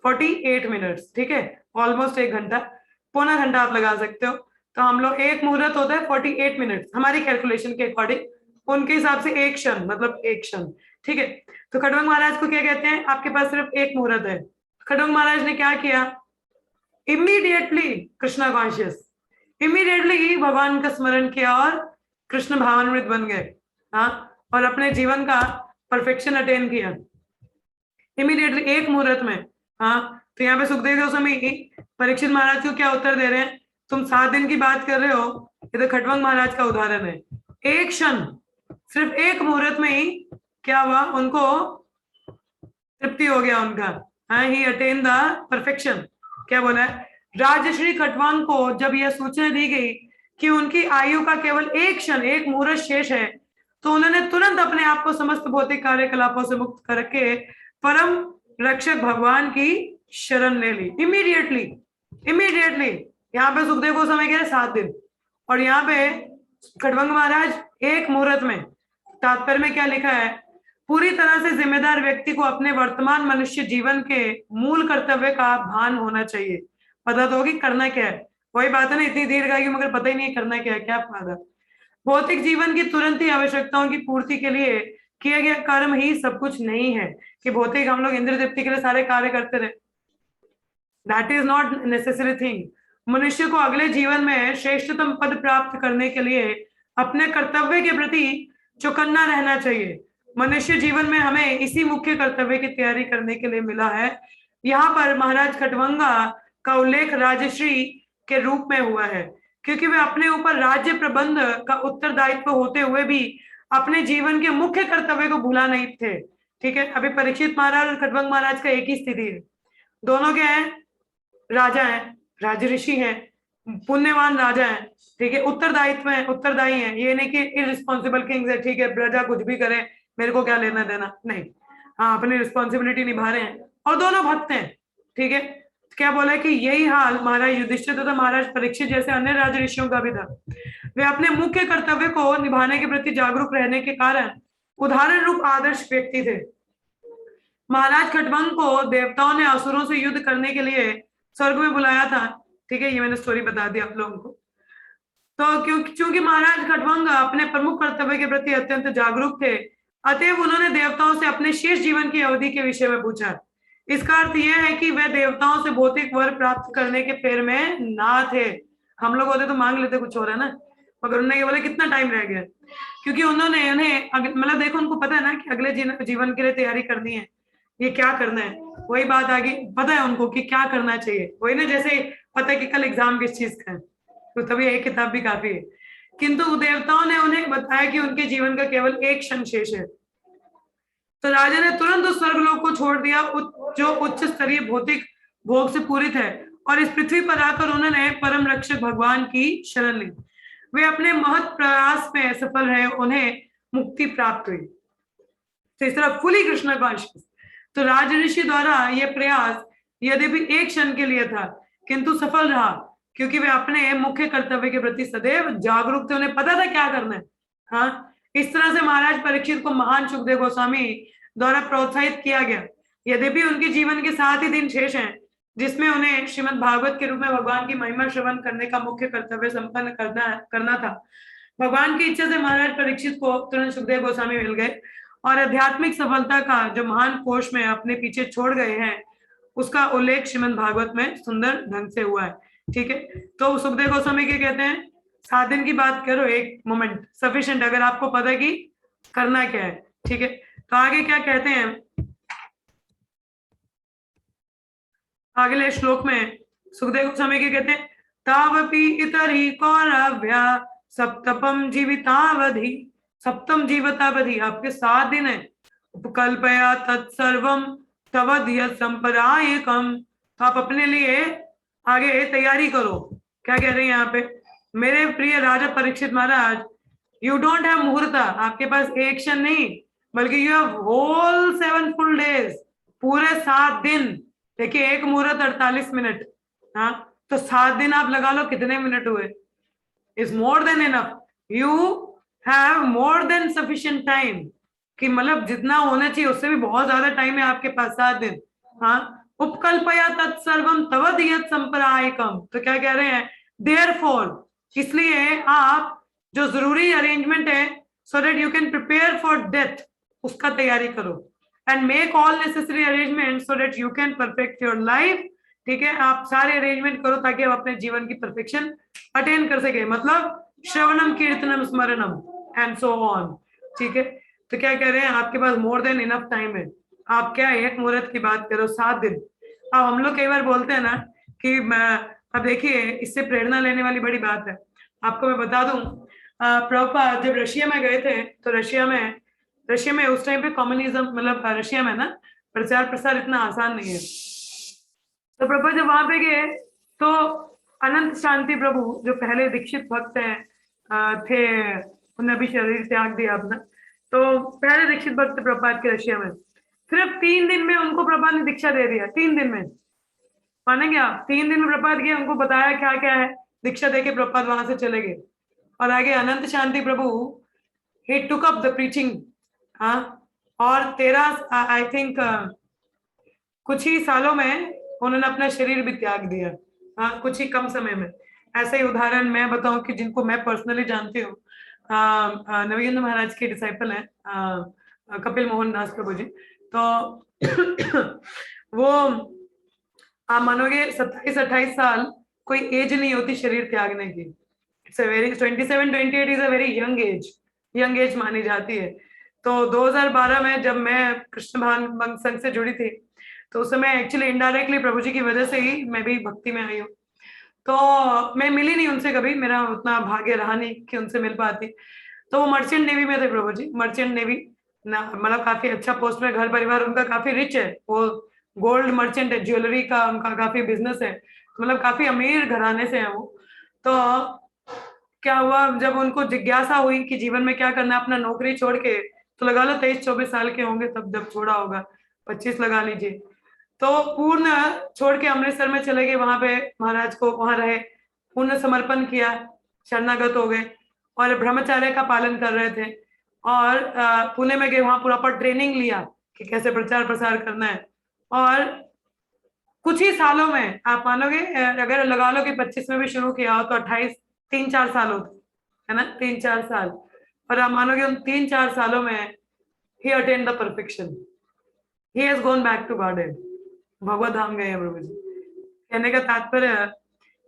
48 मिनट्स, ठीक है, ऑलमोस्ट एक घंटा, पौना घंटा आप लगा सकते हो। तो हम लोग एक मुहूर्त होता है 48 मिनट हमारी कैलकुलेशन के अकॉर्डिंग, उनके हिसाब से एक क्षण मतलब एक क्षण, ठीक है। तो खटवंग महाराज को क्या कहते हैं, आपके पास सिर्फ एक मुहूर्त है। खटवंग महाराज ने क्या किया, इमीडिएटली कृष्णा कॉन्शियस, इमीडिएटली भगवान का स्मरण किया और कृष्ण भावान्वित बन गए, हाँ, और अपने जीवन का परफेक्शन अटेन किया इमीडिएटली एक मुहूर्त में। हाँ, तो यहाँ पे सुखदेव गोस्वामी परीक्षित महाराज को क्या उत्तर दे रहे हैं, तुम 7 दिन की बात कर रहे हो, ये तो खटवंग महाराज का उदाहरण है। एक क्षण, सिर्फ एक मुहूर्त में ही क्या हुआ, उनको तृप्ति हो गया उनका, हाँ, ही अटेन द परफेक्शन। क्या बोला है, राजश्री खटवांग को जब यह सूचना दी गई कि उनकी आयु का केवल एक क्षण, एक मुहूर्त शेष है, तो उन्होंने तुरंत अपने आप को समस्त भौतिक कार्यकलापों से मुक्त करके परम रक्षक भगवान की शरण ले ली। इमीडिएटली यहाँ पे सुखदेव गोस्वामी कह रहे 7 दिन, और यहाँ पे खटवंग महाराज एक मुहूर्त में। तात्पर्य में क्या लिखा है, पूरी तरह से जिम्मेदार व्यक्ति को अपने वर्तमान मनुष्य जीवन के मूल कर्तव्य का भान होना चाहिए। पता तो होगी करना क्या है, वही बात है ना, इतनी दीर्घायु मगर पता ही नहीं करना क्या है, क्या फायदा। भौतिक जीवन की तुरंत ही आवश्यकताओं की पूर्ति के लिए किया गया कर्म ही सब कुछ नहीं है कि भौतिक हम लोग इंद्र तृप्ति के लिए सारे कार्य करते रहे, that is not necessary thing. मनुष्य को अगले जीवन में श्रेष्ठतम पद प्राप्त करने के लिए अपने कर्तव्य के प्रति चौकन्ना रहना चाहिए। मनुष्य जीवन में हमें इसी मुख्य कर्तव्य की तैयारी करने के लिए मिला है, यहाँ पर महाराज खटवंगा का उल्लेख राजश्री के रूप में हुआ है, क्योंकि वे अपने ऊपर राज्य प्रबंध का उत्तरदायित्व होते हुए भी अपने जीवन के मुख्य कर्तव्य को भूला नहीं थे। ठीक है, अभी परीक्षित महाराज और खटवंग महाराज का एक ही स्थिति है। दोनों क्या है? राजा है, राज ऋषि है, पुण्यवान राजा है। ठीक है, उत्तरदायित्व है, उत्तरदायी है। ये नहीं कि इररिस्पॉन्सिबल किंग्स है, ठीक है प्रजा कुछ भी करे मेरे को क्या लेना देना, नहीं। हाँ, अपनी रिस्पॉन्सिबिलिटी निभा रहे हैं और दोनों भक्त हैं। ठीक है, क्या बोला कि यही हाल महाराज युधिष्ठिर तथा महाराज परीक्षित जैसे अन्य राज ऋषियों का भी था। वे अपने मुख्य कर्तव्य को निभाने के प्रति जागरूक रहने के कारण उदाहरण रूप आदर्श व्यक्ति थे। महाराज खटवंग को देवताओं ने असुरों से युद्ध करने के लिए स्वर्ग में बुलाया था। ठीक है, ये मैंने स्टोरी बता दी आप लोगों को। तो क्योंकि महाराज खटवंग अपने प्रमुख कर्तव्य के प्रति अत्यंत जागरूक थे, अतएव उन्होंने देवताओं से अपने शेष जीवन की अवधि के विषय में पूछा। इसका अर्थ यह है कि वे देवताओं से भौतिक वर प्राप्त करने के फेर में ना थे। हम लोग होते तो मांग लेते कुछ हो रहा है ना, मगर उन्होंने बोला कितना टाइम रह गया, क्योंकि उन्होंने उन्हें मतलब देखो उनको पता है ना कि अगले जीवन के लिए तैयारी करनी है, ये क्या करना है, वही बात आगे पता है उनको कि क्या करना चाहिए। वही ना, जैसे पता है कि कल एग्जाम किस चीज का है, तो तभी एक किताब भी काफी है। किंतु देवताओं ने उन्हें बताया कि उनके जीवन का केवल एक क्षण शेष है। तो राजा ने तुरंत उस स्वर्गलोक को छोड़ दिया जो उच्च स्तरीय भौतिक भोग से पूरित है, और इस पृथ्वी पर आकर उन्होंने परम रक्षक भगवान की शरण ली। वे अपने महत् प्रयास में सफल रहे, उन्हें मुक्ति प्राप्त हुई। तो इस तरह फुली कृष्ण कॉन्शियस। तो राज ऋषि द्वारा यह प्रयास यद्यपि एक क्षण के लिए था, किंतु सफल रहा, क्योंकि वे अपने मुख्य कर्तव्य के प्रति सदैव जागरूक थे, उन्हें पता था क्या करना है। हाँ, इस तरह से महाराज परीक्षित को महान सुखदेव गोस्वामी द्वारा प्रोत्साहित किया गया। यद्यपि उनके जीवन के 7 ही दिन शेष हैं, जिसमें उन्हें श्रीमद् भागवत के रूप में भगवान की महिमा श्रवण करने का मुख्य कर्तव्य संपन्न करना था। भगवान की इच्छा से महाराज परीक्षित को तुरंत सुखदेव गोस्वामी मिल गए, और आध्यात्मिक सफलता का जो महान कोश में अपने पीछे छोड़ गए हैं, उसका उल्लेख श्रीमद् भागवत में सुंदर ढंग से हुआ है। ठीक है, तो सुखदेव गोस्वामी क्या कहते हैं? 7 दिन की बात करो, एक मोमेंट सफिशिएंट, अगर आपको पता कि करना क्या है। ठीक है, तो आगे क्या कहते हैं? अगले श्लोक में सुखदेव गोस्वामी क्या कहते हैं? तावपि इतरि कौरव्या सप्तपम जीवितावधि, सप्तम जीवितावधि आपके 7 दिन है। उपकल्पया तत्सर्वम तवधिय संपरायकम, तो आप अपने लिए आगे तैयारी करो। क्या कह रहे हैं यहाँ पे? मेरे प्रिय राजा Parikshit Maharaj, you don't have मुहूर्ता, आपके पास एक क्षण नहीं, बल्कि you have whole 7 full days, पूरे 7 दिन। देखिए, एक मुहूर्त 48 मिनट, हाँ, तो 7 दिन आप लगा लो, कितने मिनट हुए? Is more than enough. You have more than sufficient time, कि मतलब जितना होना चाहिए उससे भी बहुत ज्यादा टाइम है आपके पास, 7 दिन। हाँ, उपकल्पया तत्सर्वम तवधियत संपरायकम, तो क्या कह रहे हैं? देयरफॉर, इसलिए आप जो जरूरी अरेंजमेंट है, so that you can prepare for death, उसका तैयारी करो। And make all necessary arrangement so that you can perfect your life. ठीक है, आप सारे अरेंजमेंट करो ताकि आप अपने जीवन की परफेक्शन अटेन कर सके, मतलब श्रवणम कीर्तनम स्मरणम एंड सो ऑन। ठीक है, तो क्या कह रहे हैं? आपके पास मोर देन इनफ टाइम है। आप क्या एक मुहूर्त की बात करो, 7 दिन। अब हम लोग कई बार बोलते हैं ना कि अब देखिए, इससे प्रेरणा लेने वाली बड़ी बात है। आपको मैं बता दूं, प्रभुपाद जब रशिया में गए थे, तो रशिया में उस टाइम पे कम्युनिज्म, मतलब रशिया में ना प्रचार प्रसार इतना आसान नहीं है। तो प्रभुपाद जब वहां पे गए, तो अनंत शांति प्रभु जो पहले दीक्षित भक्त हैं थे, उन्हें अभी शरीर त्याग दिया अपना, तो पहले दीक्षित भक्त प्रभुपाद के रशिया में, सिर्फ 3 दिन में उनको प्रभुपाद ने दीक्षा दे दिया। 3 दिन में, मानेंगे आप? 3 दिन में प्रभुपाद गए, उनको बताया क्या क्या है, दीक्षा देके प्रभुपाद वहां से चले गए। और आगे अनंत शांति प्रभु he took up the preaching, हाँ, और 13 आई थिंक कुछ ही सालों में उन्होंने अपना शरीर भी त्याग दिया। हाँ, कुछ ही कम समय में। ऐसे ही उदाहरण मैं बताऊं कि जिनको मैं पर्सनली जानती हूँ, नवीन महाराज के डिसाइपल हैं कपिल मोहन दास प्रभु जी, तो वो आप मानोगे 27-28 साल कोई एज नहीं होती शरीर त्यागने की। It's a very 27-28 is a very young age मानी जाती है। तो 2012 में जब मैं कृष्ण भक्त संघ से जुड़ी थी, तो उस समय एक्चुअली इनडायरेक्टली प्रभु जी की वजह से ही मैं भी भक्ति में आई हूँ। तो मैं मिली नहीं उनसे कभी, मेरा उतना भाग्य रहा नहीं कि उनसे मिल पाती। तो वो मर्चेंट नेवी में थे प्रभु जी, मर्चेंट नेवी ना, मतलब काफी अच्छा पोस्ट में, घर परिवार उनका काफी रिच है, वो गोल्ड मर्चेंट है, ज्वेलरी का उनका काफी बिजनेस है, मतलब काफी अमीर घराने से है वो। तो क्या हुआ, जब उनको जिज्ञासा हुई कि जीवन में क्या करना है, अपना नौकरी छोड़ के, तो लगा लो 23-24 साल के होंगे तब जब छोड़ा होगा, 25 लगा लीजिए, तो पूर्ण छोड़ के अमृतसर में चले गए, वहां पे महाराज को वहां रहे, पूर्ण समर्पण किया, शरणागत हो गए और ब्रह्मचर्य का पालन कर रहे थे। और पुणे में गए, वहां प्रॉपर ट्रेनिंग लिया कि कैसे प्रचार प्रसार करना है। और कुछ ही सालों में आप मानोगे, अगर लगा लो कि 25 में भी शुरू किया हो तो 28, 3-4 साल होते है ना, 3-4 साल। और आप मानोगे उन 3-4 सालों में ही attain the perfection, he has gone back to Godhead, भगवत धाम गए हैं प्रभु जी। कहने का तात्पर्य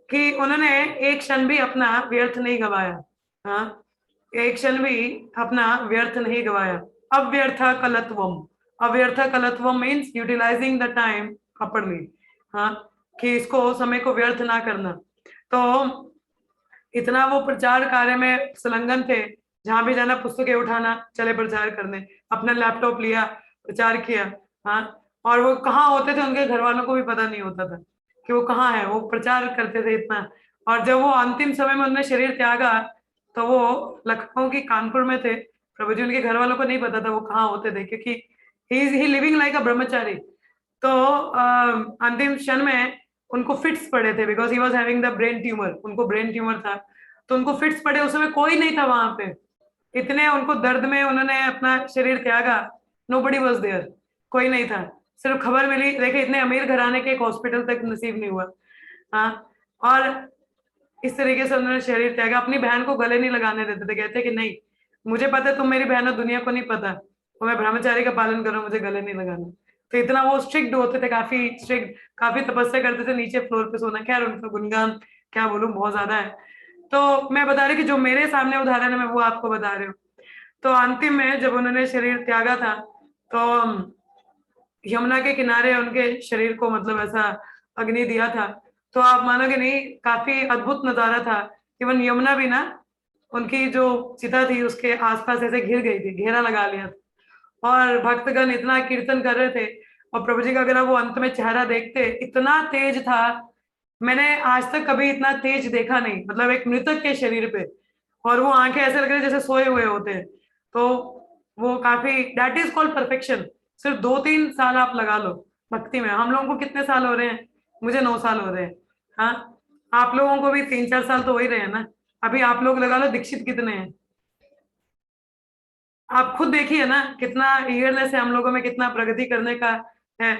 कि उन्होंने एक क्षण भी अपना व्यर्थ नहीं गवाया। हाँ, एक क्षण भी अपना व्यर्थ नहीं गवाया। अव्यर्थ कलत्वम, अव्यर्थ कलत्वम means utilising the time properly. हाँ, कि इसको समय को व्यर्थ ना करना। तो इतना वो प्रचार कार्य में संलग्न थे, जहां भी जाना पुस्तकें उठाना, चले प्रचार करने, अपना लैपटॉप लिया, प्रचार किया। हाँ, और वो कहाँ होते थे उनके घर वालों को भी पता नहीं होता था कि वो कहाँ है, वो प्रचार करते थे इतना। और जब वो अंतिम समय में उन्होंने शरीर त्यागा, तो वो लखनऊ की कानपुर में थे प्रभु जी, उनके घर वालों को नहीं पता था वो कहाँ होते थे, क्योंकि ही लिविंग लाइक अ ब्रह्मचारी। तो अंतिम क्षण में उनको फिट्स पड़े थे, because he was having the brain tumour, उनको ब्रेन ट्यूमर था, तो उनको फिट्स पड़े। उस समय कोई नहीं था वहां पे, इतने उनको दर्द में उन्होंने अपना शरीर त्यागा, नोबडी वाज देयर, कोई नहीं था। सिर्फ खबर मिली, देखिए इतने अमीर घराने के एक हॉस्पिटल तक नसीब नहीं हुआ। हाँ, और इस तरीके से उन्होंने शरीर त्यागा। अपनी बहन को गले नहीं लगाने देते थे, कहते कि नहीं, मुझे पता है तुम मेरी बहन हो, दुनिया को नहीं पता, तो मैं ब्रह्मचारी का पालन करूँ, मुझे गले नहीं लगाना। तो इतना वो स्ट्रिक्ट होते थे, काफी स्ट्रिक्ट, काफी तपस्या करते थे, नीचे फ्लोर पे सोना। खैर उनका गुणगान क्या बोलूं, बहुत ज्यादा है। तो मैं बता रही कि जो मेरे सामने उदाहरण है मैं वो आपको बता रही हूँ। तो अंतिम में जब उन्होंने शरीर त्यागा था, तो यमुना के किनारे उनके शरीर को मतलब ऐसा अग्नि दिया था। तो आप मानोगे नहीं, काफी अद्भुत नजारा था। इवन यमुना भी ना, उनकी जो चिता थी उसके आसपास ऐसे घिर गई थी, घेरा लगा लिया था। और भक्तगण इतना कीर्तन कर रहे थे, और प्रभु जी का अगर वो अंत में चेहरा देखते, इतना तेज था, मैंने आज तक कभी इतना तेज देखा नहीं, मतलब एक मृतक के शरीर पे। और वो आंखें ऐसे लग रही जैसे सोए हुए होते हैं। तो वो काफी, दैट इज कॉल्ड परफेक्शन। सिर्फ 2-3 साल आप लगा लो भक्ति में। हम लोगों को कितने साल हो रहे हैं? मुझे 9 साल हो रहे हैं। हाँ, आप लोगों को भी 3-4 साल तो हो ही रहे हैं ना। अभी आप लोग लगा लो दीक्षित कितने हैं, आप खुद देखिए ना, कितना ईयरनेस है हम लोगों में, कितना प्रगति करने का है।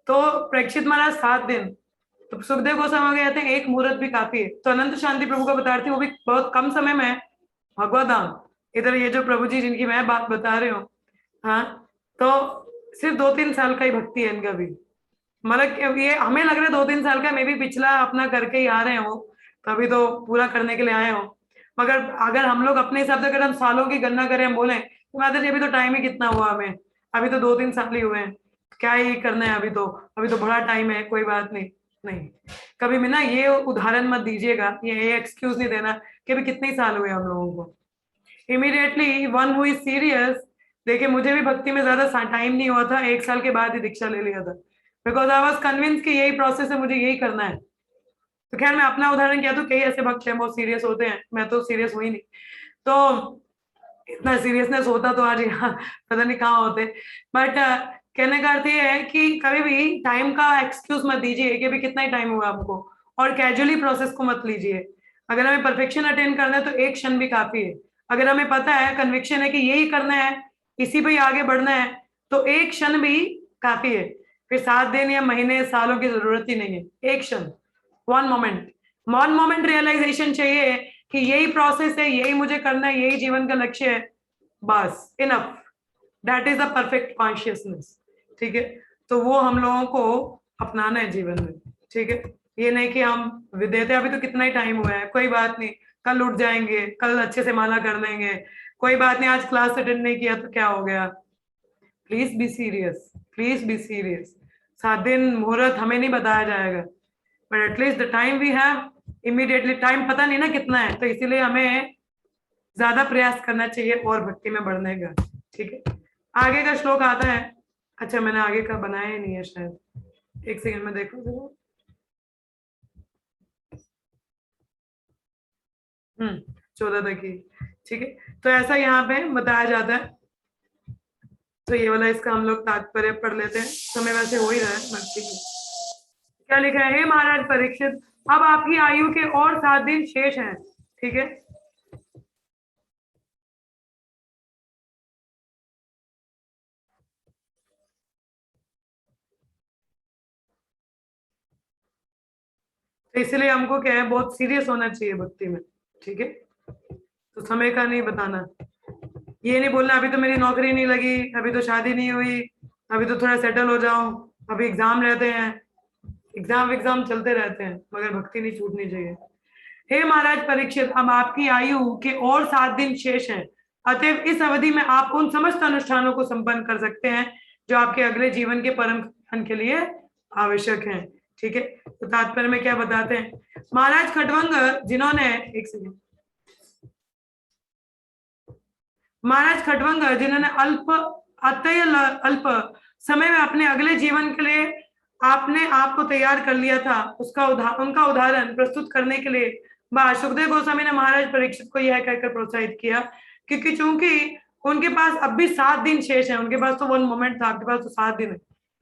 तो परीक्षित महाराज 7 दिन, तो सुखदेव गोस्वामी कहते हैं एक मुहूर्त भी काफी है। तो अनंत शांति प्रभु का बता रही थी, वो भी बहुत कम समय में भगवत धाम। इधर ये जो प्रभु जी जिनकी मैं बात बता रही हूँ, हाँ, तो सिर्फ 2-3 साल का ही भक्ति है इनका भी। मतलब ये हमें लग रहा है 2-3 साल का, मे भी पिछला अपना करके ही आ रहे हो, तो अभी तो पूरा करने के लिए आए हो। मगर अगर हम लोग अपने हिसाब से, अगर हम सालों की गणना करें, हम बोले तो माता जी अभी तो टाइम ही कितना हुआ हमें, अभी तो 2-3 साल ही हुए हैं, क्या ही करना है अभी तो, अभी तो बड़ा टाइम है, कोई बात नहीं। नहीं, कभी भी ना ये उदाहरण मत दीजिएगा, ये एक्सक्यूज नहीं देना कि अभी कितने साल हुए हम लोगों को। Immediately one who is serious, देखिए मुझे भी भक्ति में ज्यादा टाइम नहीं हुआ था, 1 साल के बाद ही दीक्षा ले लिया था, बिकॉज आई वॉज कन्विंस कि यही प्रोसेस है, मुझे यही करना है। तो खैर मैं अपना उदाहरण किया, तो कई ऐसे भक्त हैं बहुत सीरियस होते हैं, मैं तो सीरियस हुई नहीं। तो इतना सीरियसनेस होता तो आज यहाँ पता नहीं कहाँ होते। बट कहने का अर्थ ये है कि कभी भी टाइम का एक्सक्यूज मत दीजिए कि अभी कितना ही टाइम हुआ आपको, और कैजुअली प्रोसेस को मत लीजिए। अगर हमें परफेक्शन अटेन करना है तो एक क्षण भी काफी है। अगर हमें पता है, कन्विक्शन है कि यही करना है, इसी पे ही आगे बढ़ना है, तो एक क्षण भी काफी है। फिर 7 दिन या महीने सालों की जरूरत ही नहीं है, एक क्षण, वन मोमेंट रियलाइजेशन चाहिए कि यही प्रोसेस है, यही मुझे करना है, यही जीवन का लक्ष्य है, बस enough. That is the perfect consciousness. ठीक है, तो वो हम लोगों को अपनाना है जीवन में। ठीक है, ये नहीं कि हम विदेते अभी तो कितना ही टाइम हुआ है, कोई बात नहीं, कल उठ जाएंगे, कल अच्छे से माला कर लेंगे, कोई बात नहीं, आज क्लास अटेंड नहीं किया तो क्या हो गया। Please be serious, please be serious. 7 दिन मुहूर्त हमें नहीं बताया जाएगा, but at least the time we have immediately, time पता नहीं ना कितना है, तो इसीलिए हमें ज्यादा प्रयास करना चाहिए और भक्ति में बढ़ने का। ठीक है, आगे का श्लोक आता है। अच्छा, मैंने आगे का बनाया ही नहीं है शायद, एक सेकंड में देखो जरा। 14 तक ही। ठीक है, तो ऐसा यहाँ पे बताया जाता है। तो ये वाला इसका हम लोग तात्पर्य पढ़ लेते हैं, समय वैसे हो ही रहा है, बस ठीक है। क्या लिखा है? हे महाराज परीक्षित, अब आपकी आयु के और 7 दिन शेष हैं। ठीक है, तो इसलिए हमको क्या है, बहुत सीरियस होना चाहिए भक्ति में। ठीक है, तो समय का नहीं बताना, ये नहीं बोलना अभी तो मेरी नौकरी नहीं लगी, अभी तो शादी नहीं हुई, अभी तो थोड़ा सेटल हो जाऊं, अभी एग्जाम रहते हैं, एग्जाम चलते रहते हैं, मगर भक्ति नहीं छूटनी चाहिए। हे महाराज परीक्षित, अब आपकी आयु के और 7 दिन शेष हैं, अतएव इस अवधि में आप उन समस्त अनुष्ठानों को संपन्न कर सकते हैं जो आपके अगले जीवन के परम कल्याण के लिए आवश्यक हैं। ठीक है, तो तात्पर्य में क्या बताते हैं? महाराज खटवंग जिन्होंने, एक सेकंड, महाराज खटवंग जिन्होंने अल्प समय में अपने अगले जीवन के लिए आपने आपको तैयार कर लिया था, उनका उदाहरण प्रस्तुत करने के लिए सुखदेव गोस्वामी ने महाराज परीक्षित को यह कहकर प्रोत्साहित किया, क्योंकि चूंकि उनके पास अब भी 7 दिन शेष है, उनके पास तो 1 मोमेंट था, आपके पास तो 7 दिन है।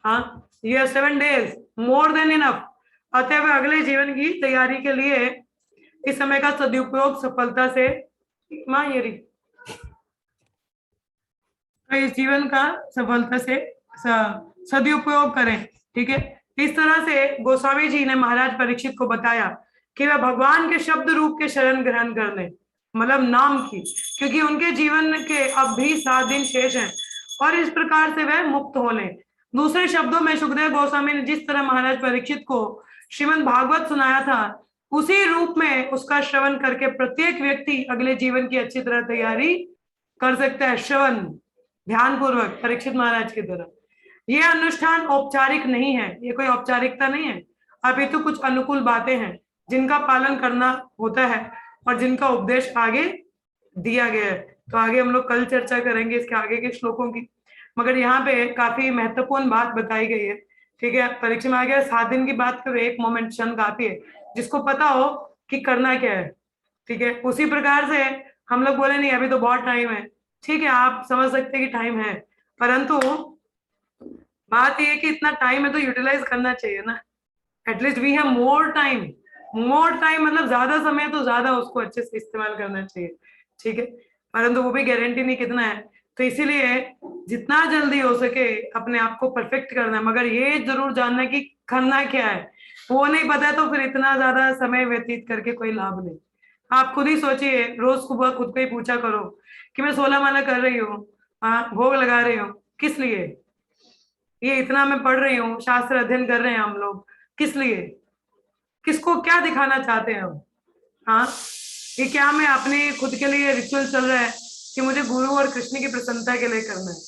हाँ, ये 7 days मोर देन इनफ। अतः अगले जीवन की तैयारी के लिए इस समय का सदुपयोग सफलता से इस जीवन का सफलता से सदुपयोग करें। ठीक है, इस तरह से गोस्वामी जी ने महाराज परीक्षित को बताया कि वह भगवान के शब्द रूप के शरण ग्रहण कर लें, मतलब नाम की, क्योंकि उनके जीवन के अब भी 7 दिन शेष हैं और इस प्रकार से वह मुक्त हो लें। दूसरे शब्दों में सुखदेव गोस्वामी ने जिस तरह महाराज परीक्षित को श्रीमद् भागवत सुनाया था, उसी रूप में उसका श्रवण करके प्रत्येक व्यक्ति अगले जीवन की अच्छी तरह तैयारी कर सकता है। श्रवण ध्यान पूर्वक, परीक्षित महाराज की तरह। यह अनुष्ठान औपचारिक नहीं है, ये कोई औपचारिकता नहीं है, अभी तो कुछ अनुकूल बातें हैं जिनका पालन करना होता है और जिनका उपदेश आगे दिया गया है। तो आगे हम लोग कल चर्चा करेंगे इसके आगे के श्लोकों की, मगर यहाँ पे काफी महत्वपूर्ण बात बताई गई है। ठीक है, परीक्षा में आ गया 7 दिन की बात करो, एक मोमेंट क्षण काफी है जिसको पता हो कि करना क्या है। ठीक है, उसी प्रकार से हम लोग बोले नहीं अभी तो बहुत टाइम है, ठीक है, आप समझ सकते हैं कि टाइम है, परंतु बात यह है कि इतना टाइम है तो यूटिलाइज करना चाहिए ना। At least we have more time मतलब ज्यादा समय, तो ज्यादा उसको अच्छे से इस्तेमाल करना चाहिए। ठीक है, परंतु वो भी गारंटी नहीं कितना है, तो इसीलिए जितना जल्दी हो सके अपने आप को परफेक्ट करना है, मगर ये जरूर जानना कि करना क्या है वो नहीं पता है, तो फिर इतना ज्यादा समय व्यतीत करके कोई लाभ नहीं। आप खुद ही सोचिए, रोज सुबह खुद को ही पूछा करो कि मैं 16 माला कर रही हूँ, भोग लगा रही हूँ, किस लिए? ये इतना मैं पढ़ रही हूँ, शास्त्र अध्ययन कर रहे हैं हम लोग, किस लिए? किसको क्या दिखाना चाहते हैं हम? हाँ, ये क्या मैं अपने खुद के लिए रिचुअल चल रहा है कि मुझे गुरु और कृष्ण की प्रसन्नता के लिए करना है?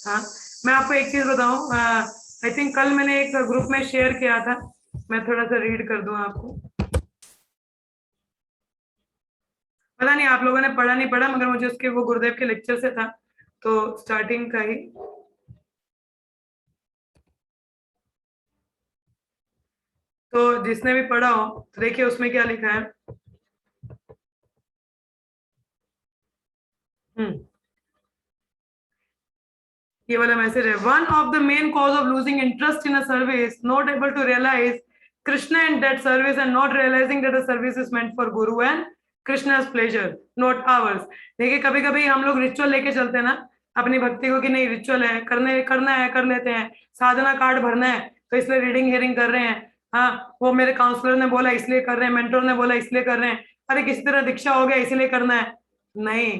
हाँ, मैं आपको एक चीज बताऊं, आई थिंक कल मैंने एक ग्रुप में शेयर किया था, मैं थोड़ा सा रीड कर दूं आपको। पता नहीं आप लोगों ने पढ़ा नहीं पढ़ा, मगर मुझे उसके वो गुरुदेव के लेक्चर से था, तो स्टार्टिंग का ही। तो जिसने भी पढ़ा हो तो देखिए उसमें क्या लिखा है। ये वाला मैसेज है, one of the main cause of losing interest in a service, not able to realise Krishna and that service and not realising that the service is meant for guru and Krishna's pleasure not ours. देखिए कभी कभी हम लोग ritual लेके चलते हैं ना अपनी भक्ति को, कि नहीं रिचुअल है, करना है, कर लेते हैं, साधना कार्ड भरना है तो इसलिए रीडिंग हियरिंग कर रहे हैं, हाँ वो मेरे काउंसलर ने बोला इसलिए कर रहे हैं, मेंटोर ने बोला इसलिए कर रहे हैं, अरे किसी तरह दीक्षा हो गया इसलिए करना है, नहीं।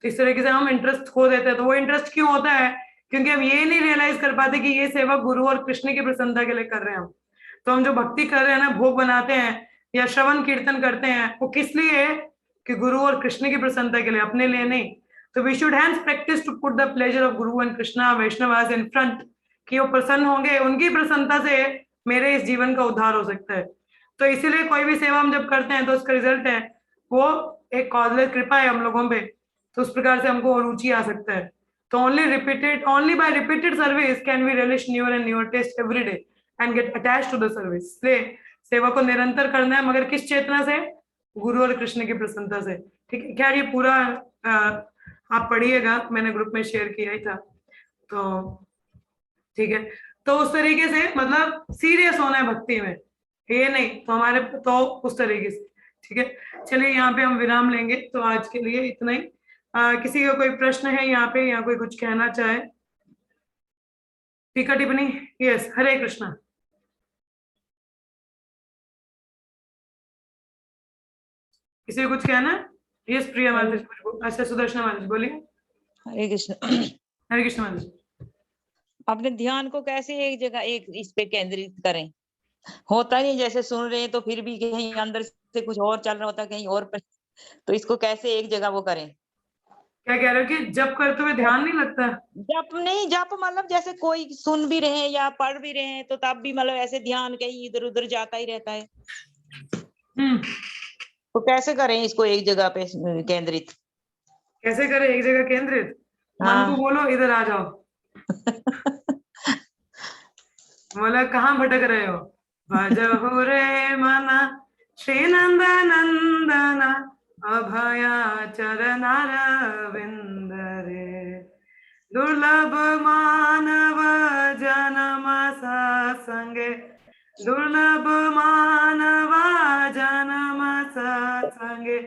तो इस तरीके से हम इंटरेस्ट खो देते हैं। तो वो इंटरेस्ट क्यों होता है? क्योंकि हम ये नहीं रियलाइज कर पाते कि ये सेवा गुरु और कृष्ण की प्रसन्नता के लिए कर रहे हैं हम। तो हम जो भक्ति कर रहे हैं ना, भोग बनाते हैं या श्रवण कीर्तन करते हैं, वो किस लिए है? कि गुरु और कृष्ण की प्रसन्नता के लिए, अपने लिए नहीं। तो we should hence practise to put the pleasure of guru and Krishna Vaishnavas in front कि वो प्रसन्न होंगे, उनकी प्रसन्नता से मेरे इस जीवन का उद्धार हो सकता है। तो इसीलिए कोई भी सेवा हम जब करते हैं तो उसका रिजल्ट है वो एक कॉजलेस कृपा है हम लोगों पे, तो उस प्रकार से हमको रुचि आ सकता है। तो only by repeated service can we relish newer and newer taste every day and get attached to the service। इसलिए सेवा को निरंतर करना है, मगर किस चेतना से? गुरु और कृष्ण की प्रसन्नता से। ठीक है, क्या ये पूरा आप पढ़िएगा, मैंने ग्रुप में शेयर किया ही था। तो ठीक है, तो उस तरीके से मतलब सीरियस होना है भक्ति में, ये नहीं तो हमारे तो उस तरीके से। ठीक है, चलिए यहाँ पे हम विराम लेंगे, तो आज के लिए इतना ही। किसी का कोई प्रश्न है यहाँ पे, या कोई कुछ कहना चाहे? टीका टिप्पणी? यस, हरे कृष्णा। किसी को कुछ कहना है? यस प्रिया माता जी। अच्छा, सुदर्शन माता जी बोलिए। हरे कृष्ण। हरे कृष्ण माता जी। अपने ध्यान को कैसे एक जगह एक इस पे केंद्रित करें? होता नहीं, जैसे सुन रहे हैं तो फिर भी कहीं अंदर से कुछ और चल रहा होता है, कहीं और पे, तो इसको कैसे एक जगह वो करें? क्या कह रहे हो कि जप करते हुए ध्यान नहीं लगता? जप नहीं, जप मतलब जैसे कोई सुन भी रहे हैं या पढ़ भी रहे हैं तो तब भी मतलब ऐसे ध्यान कहीं इधर उधर जाता ही रहता है। तो कैसे करें इसको एक जगह पे केंद्रित? कैसे करें एक जगह केंद्रित? मन को बोलो इधर आ जाओ। बोला कहाँ भटक रहे हो? भजहु रे मना श्री नंद नंदन अभया चरणारविंद रे, दुर्लभ मानव जन्म सत्संगे, दुर्लभ मानव जन्म सत्संगे,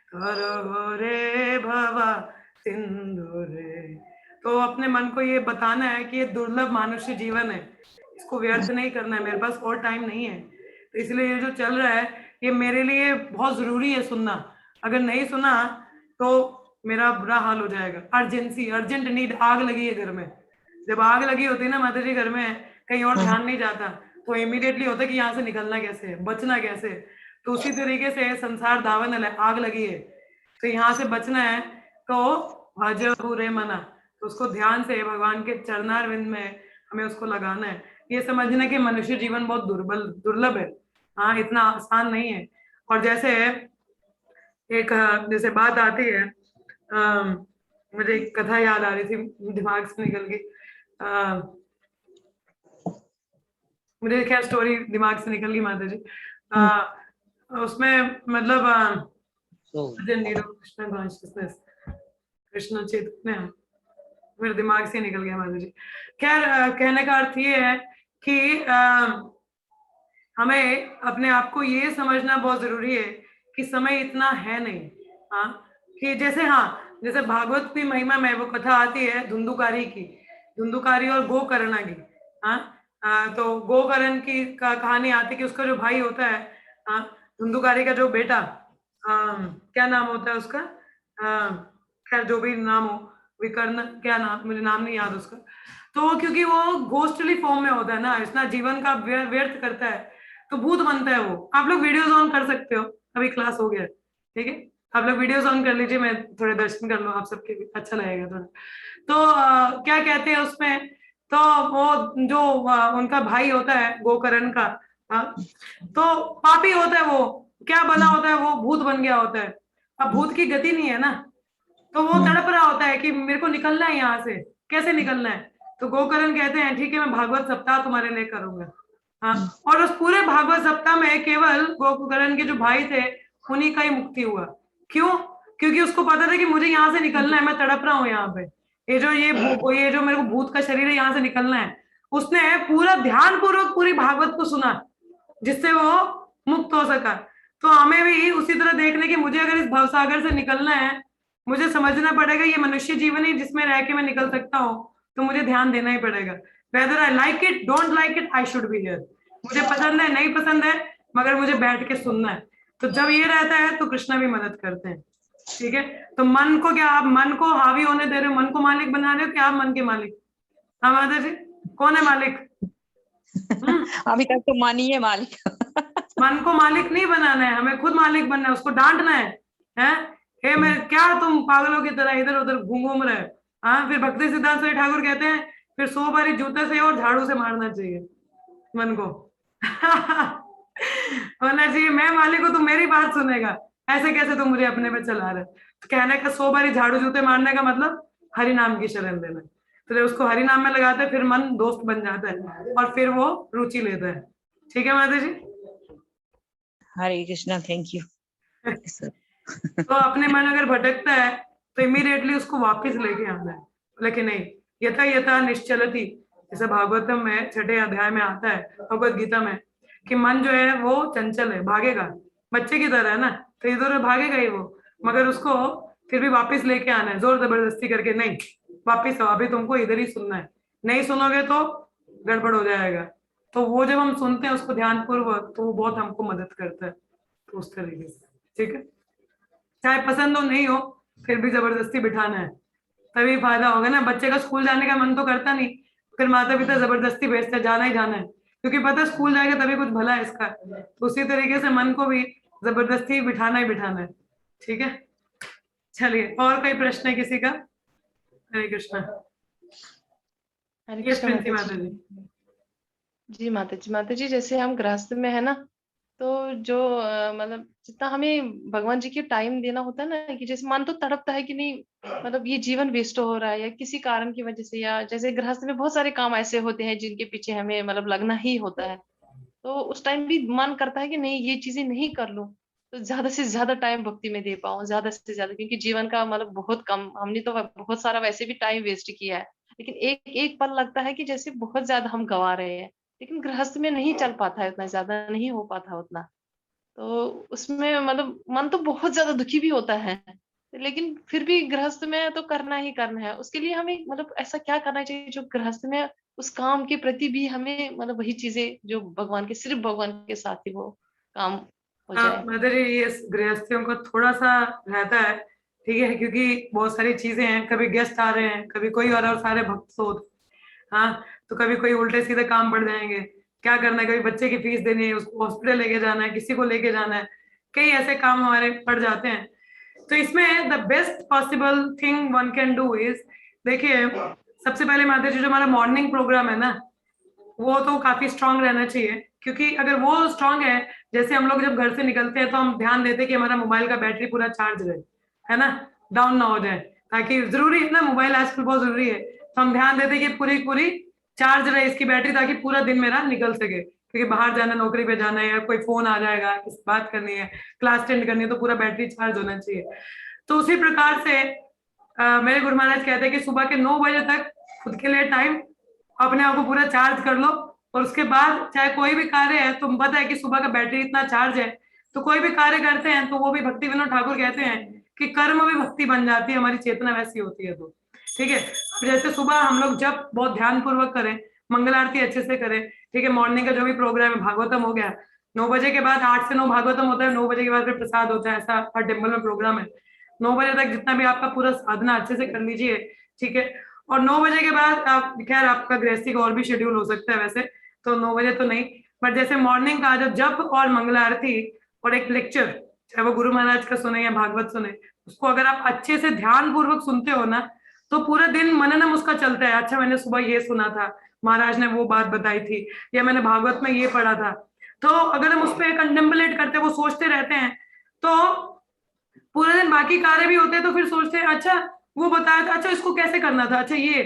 करो रे भवा सिंधु रे। तो अपने मन को ये बताना है कि ये दुर्लभ मानुष्य जीवन है, इसको व्यर्थ नहीं करना है, मेरे पास और टाइम नहीं है। तो इसलिए ये जो चल रहा है ये मेरे लिए बहुत जरूरी है सुनना, अगर नहीं सुना तो मेरा बुरा हाल हो जाएगा। अर्जेंसी, अर्जेंट नीड, आग लगी है घर में, जब आग लगी होती है ना माता जी घर में, कहीं और ध्यान नहीं जाता, तो इमीडिएटली होता है कि यहाँ से निकलना कैसे, बचना कैसे। तो उसी तरीके से संसार दावन है, आग लगी है, तो यहाँ से बचना है तो भजहु रे मना, तो उसको ध्यान से भगवान के चरणारविंद में हमें उसको लगाना है। ये समझना कि मनुष्य जीवन बहुत दुर्लभ है, हाँ इतना आसान नहीं है। और जैसे एक जैसे बात आती है, मुझे एक कथा याद आ रही थी, दिमाग से निकल गई, मुझे क्या स्टोरी दिमाग से निकल गई माता जी। उसमें मतलब कृष्ण कॉन्शियसनेस, कृष्ण चैतन्य, मेरे दिमाग से निकल गया माता जी। खैर कहने का अर्थ ये है कि हमें अपने आप को ये समझना बहुत जरूरी है कि समय इतना है नहीं। हाँ, कि जैसे जैसे भागवत की महिमा में वो कथा आती है धुंधुकारी की, धुंधुकारी और गोकर्णा की। तो गोकर्ण की कहानी आती है कि उसका जो भाई होता है, धुंधुकारी का जो बेटा, क्या नाम होता है उसका, खैर जो भी नाम हो, विकर्ण, क्या नाम, मुझे नाम नहीं याद उसका। तो क्योंकि वो घोस्टली फॉर्म में होता है ना, इतना जीवन का व्यर्थ करता है, तो भूत बनता है वो। आप लोग वीडियोस ऑन कर सकते हो, अभी क्लास हो गया, ठीक है, आप लोग वीडियोस ऑन कर लीजिए, मैं थोड़े दर्शन कर लूँ आप सबके भी, अच्छा लगेगा थोड़ा। तो क्या कहते हैं उसमें, तो वो जो उनका भाई होता है गोकर्ण का, तो पापी होता है, वो क्या बना होता है, वो भूत बन गया होता है। अब भूत की गति नहीं है ना, तो वो तड़प रहा होता है कि मेरे को निकलना है यहाँ से, कैसे निकलना है। तो गोकर्ण कहते हैं ठीक है मैं भागवत सप्ताह तुम्हारे लिए करूंगा। और उस पूरे भागवत सप्ताह में केवल गोकर्ण के जो भाई थे उन्हीं का ही मुक्ति हुआ। क्यों? क्योंकि उसको पता था कि मुझे यहाँ से निकलना है, मैं तड़प रहा हूँ यहाँ पे, ये जो मेरे को भूत का शरीर है, यहाँ से निकलना है। उसने पूरा ध्यान पूर्वक पूरी भागवत को सुना, जिससे वो मुक्त हो सका। तो हमें भी उसी तरह देखने की, मुझे अगर इस भवसागर से निकलना है, मुझे समझना पड़ेगा ये मनुष्य जीवन ही जिसमें रह के मैं निकल सकता हूँ, तो मुझे ध्यान देना ही पड़ेगा। Whether I like it, don't like it, I should be here. मुझे पसंद है, नहीं पसंद है, मगर मुझे बैठ के सुनना है। तो जब ये रहता है तो कृष्णा भी मदद करते हैं। ठीक है, तो मन को क्या आप मन को हावी होने दे रहे हो, मन को मालिक बना रहे हो, क्या आप मन के मालिक? हाँ माता जी, कौन है मालिक? अभी तक तो मन ही है मालिक। मन को मालिक नहीं बनाना है, हमें खुद मालिक बनना है, उसको डांटना है? हे मैं क्या तुम पागलों की तरह इधर उधर घूम रहे हो? हाँ, फिर भक्ति सिद्धांत ठाकुर कहते हैं फिर 100 बारी जूते से और झाड़ू से मारना चाहिए मन को। होना चाहिए मैं मालिक हूँ, तू मेरी बात सुनेगा, ऐसे कैसे तू मुझे अपने पे चला रहा है। तो कहने का 100 बारी झाड़ू जूते मारने का मतलब हरि नाम की शरण लेना। तो जब उसको हरि नाम में लगाते हैं फिर मन दोस्त बन जाता है और फिर वो रुचि लेता है। ठीक है माता जी। हरे कृष्णा, थैंक यू सर। तो अपने मन अगर भटकता है तो इमीडिएटली उसको वापस लेके आना है, लेकिन नहीं, यथा यथा निश्चलती, जैसे भागवतम में 6ठे अध्याय में आता है, भगवत गीता में, कि मन जो है वो चंचल है, भागेगा, बच्चे की तरह है ना, तो इधर भागेगा ही वो, मगर उसको फिर भी वापस लेके आना है, जोर जबरदस्ती करके, नहीं वापिस आओ, अभी तुमको इधर ही सुनना है, नहीं सुनोगे तो गड़बड़ हो जाएगा। तो वो जब हम सुनते हैं उसको ध्यान पूर्वक, तो वो बहुत हमको मदद करता है। तो उस तरीके से, ठीक है, चाहे पसंद हो नहीं हो, फिर भी जबरदस्ती बिठाना है, तभी फायदा होगा ना। बच्चे का स्कूल जाने का मन तो करता नहीं, फिर माता पिता जबरदस्ती भेजते हैं, जाना ही जाना है, क्योंकि पता है स्कूल जाएगा तभी कुछ भला है इसका। तो उसी तरीके से मन को भी जबरदस्ती बिठाना ही बिठाना है। ठीक है, चलिए, और कोई प्रश्न है किसी का? हरे कृष्णा। हरे यस कृष्ण प्रिंसी माता माता जी। जी। जी माता जी, माता जी जैसे हम गृहस्थ में है ना, तो जो मतलब जितना हमें भगवान जी के टाइम देना होता है ना, कि जैसे मन तो तड़पता है कि नहीं, मतलब ये जीवन वेस्ट हो रहा है या किसी कारण की वजह से, या जैसे गृहस्थ में बहुत सारे काम ऐसे होते हैं जिनके पीछे हमें मतलब लगना ही होता है, तो उस टाइम भी मन करता है कि नहीं ये चीजें नहीं कर लूं, तो ज्यादा से ज्यादा टाइम भक्ति में दे पाऊं, ज्यादा से ज्यादा, क्योंकि जीवन का मतलब बहुत कम, हमने तो बहुत सारा वैसे भी टाइम वेस्ट किया है, लेकिन एक एक पल लगता है कि जैसे बहुत ज्यादा हम गंवा रहे हैं, लेकिन गृहस्थ में नहीं चल पाता है, उतना ज्यादा नहीं हो पाता उतना, तो उसमें मतलब मन तो बहुत ज्यादा दुखी भी होता है, लेकिन फिर भी गृहस्थ में तो करना ही करना है। उसके लिए हमें मतलब ऐसा क्या करना चाहिए जो गृहस्थ में उस काम के प्रति भी हमें मतलब वही चीजें जो भगवान के, सिर्फ भगवान के साथ ही वो काम हो हाँ जाए। मदर जी, ये गृहस्थियों को थोड़ा सा रहता है, ठीक है, क्योंकि बहुत सारी चीजें हैं, कभी गेस्ट आ रहे हैं, कभी कोई और सारे भक्त सोते, हाँ, तो कभी कोई उल्टे सीधे काम पड़ जाएंगे, क्या करना है, कभी बच्चे की फीस देनी है, उसको हॉस्पिटल लेके जाना है, किसी को लेके जाना है, कई ऐसे काम हमारे पड़ जाते हैं। तो इसमें the best possible thing one can do is, देखिए, सबसे पहले माता जी जो हमारा मॉर्निंग प्रोग्राम है ना, वो तो काफी स्ट्रांग रहना चाहिए, क्योंकि अगर वो स्ट्रांग है, जैसे हम लोग जब घर से निकलते हैं तो हम ध्यान देते हैं कि हमारा मोबाइल का बैटरी पूरा चार्ज रहे, है ना, डाउन ना हो जाए, ताकि जरूरी है ना, मोबाइल आजकल बहुत जरूरी है, तो हम ध्यान देते हैं कि पूरी पूरी चार्ज रहे इसकी बैटरी, ताकि पूरा दिन मेरा निकल सके, क्योंकि बाहर जाना, नौकरी पे जाना है, या कोई फोन आ जाएगा, किसी बात करनी है, क्लास अटेंड करनी है, तो पूरा बैटरी चार्ज होना चाहिए। तो उसी प्रकार से मेरे गुरु महाराज कहते हैं कि सुबह के 9 बजे तक खुद के लिए टाइम, अपने आप को पूरा चार्ज कर लो, और उसके बाद चाहे कोई भी कार्य है, तुम पता है कि सुबह का बैटरी इतना चार्ज है, तो कोई भी कार्य करते हैं तो वो भी, भक्ति विनोद ठाकुर कहते हैं कि कर्म भी भक्ति बन जाती है, हमारी चेतना वैसी होती है। तो ठीक है, जैसे सुबह हम लोग जब बहुत ध्यान पूर्वक करें, मंगल आरती अच्छे से करें, ठीक है, मॉर्निंग का जो भी प्रोग्राम है, भागवतम हो गया, 9 बजे के बाद 8 से 9 भागवतम होता है, 9 बजे के बाद फिर प्रसाद होता है, ऐसा हर टेम्पल में प्रोग्राम है। 9 बजे तक जितना भी आपका पूरा साधना अच्छे से कर लीजिए, ठीक है, और 9 बजे के बाद आप, खैर आपका गृहस्थी का और भी शेड्यूल हो सकता है वैसे, तो 9 बजे तो नहीं, बट जैसे मॉर्निंग का जो जप और मंगल आरती और एक लेक्चर, चाहे वो गुरु महाराज का सुने या भागवत सुने, उसको अगर आप अच्छे से ध्यान पूर्वक सुनते हो ना, तो पूरा दिन मननम उसका चलता है, अच्छा मैंने सुबह ये सुना था, महाराज ने वो बात बताई थी, या मैंने भागवत में ये पढ़ा था, तो अगर हम उस पर कंटेम्पलेट करते हैं, वो सोचते रहते हैं, तो पूरे दिन बाकी कार्य भी होते हैं, तो फिर सोचते हैं अच्छा वो बताया था, अच्छा इसको कैसे करना था, अच्छा ये,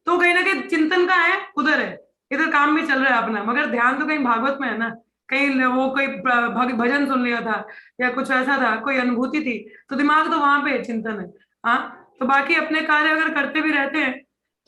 तो कहीं ना कहीं चिंतन का है उधर है, इधर काम भी चल रहा है अपना, मगर ध्यान तो कहीं भागवत में है ना, कहीं वो कोई भजन सुन लिया था, या कुछ ऐसा था, कोई अनुभूति थी, तो दिमाग तो वहां पे चिंतन है। हाँ, तो बाकी अपने कार्य अगर करते भी रहते हैं,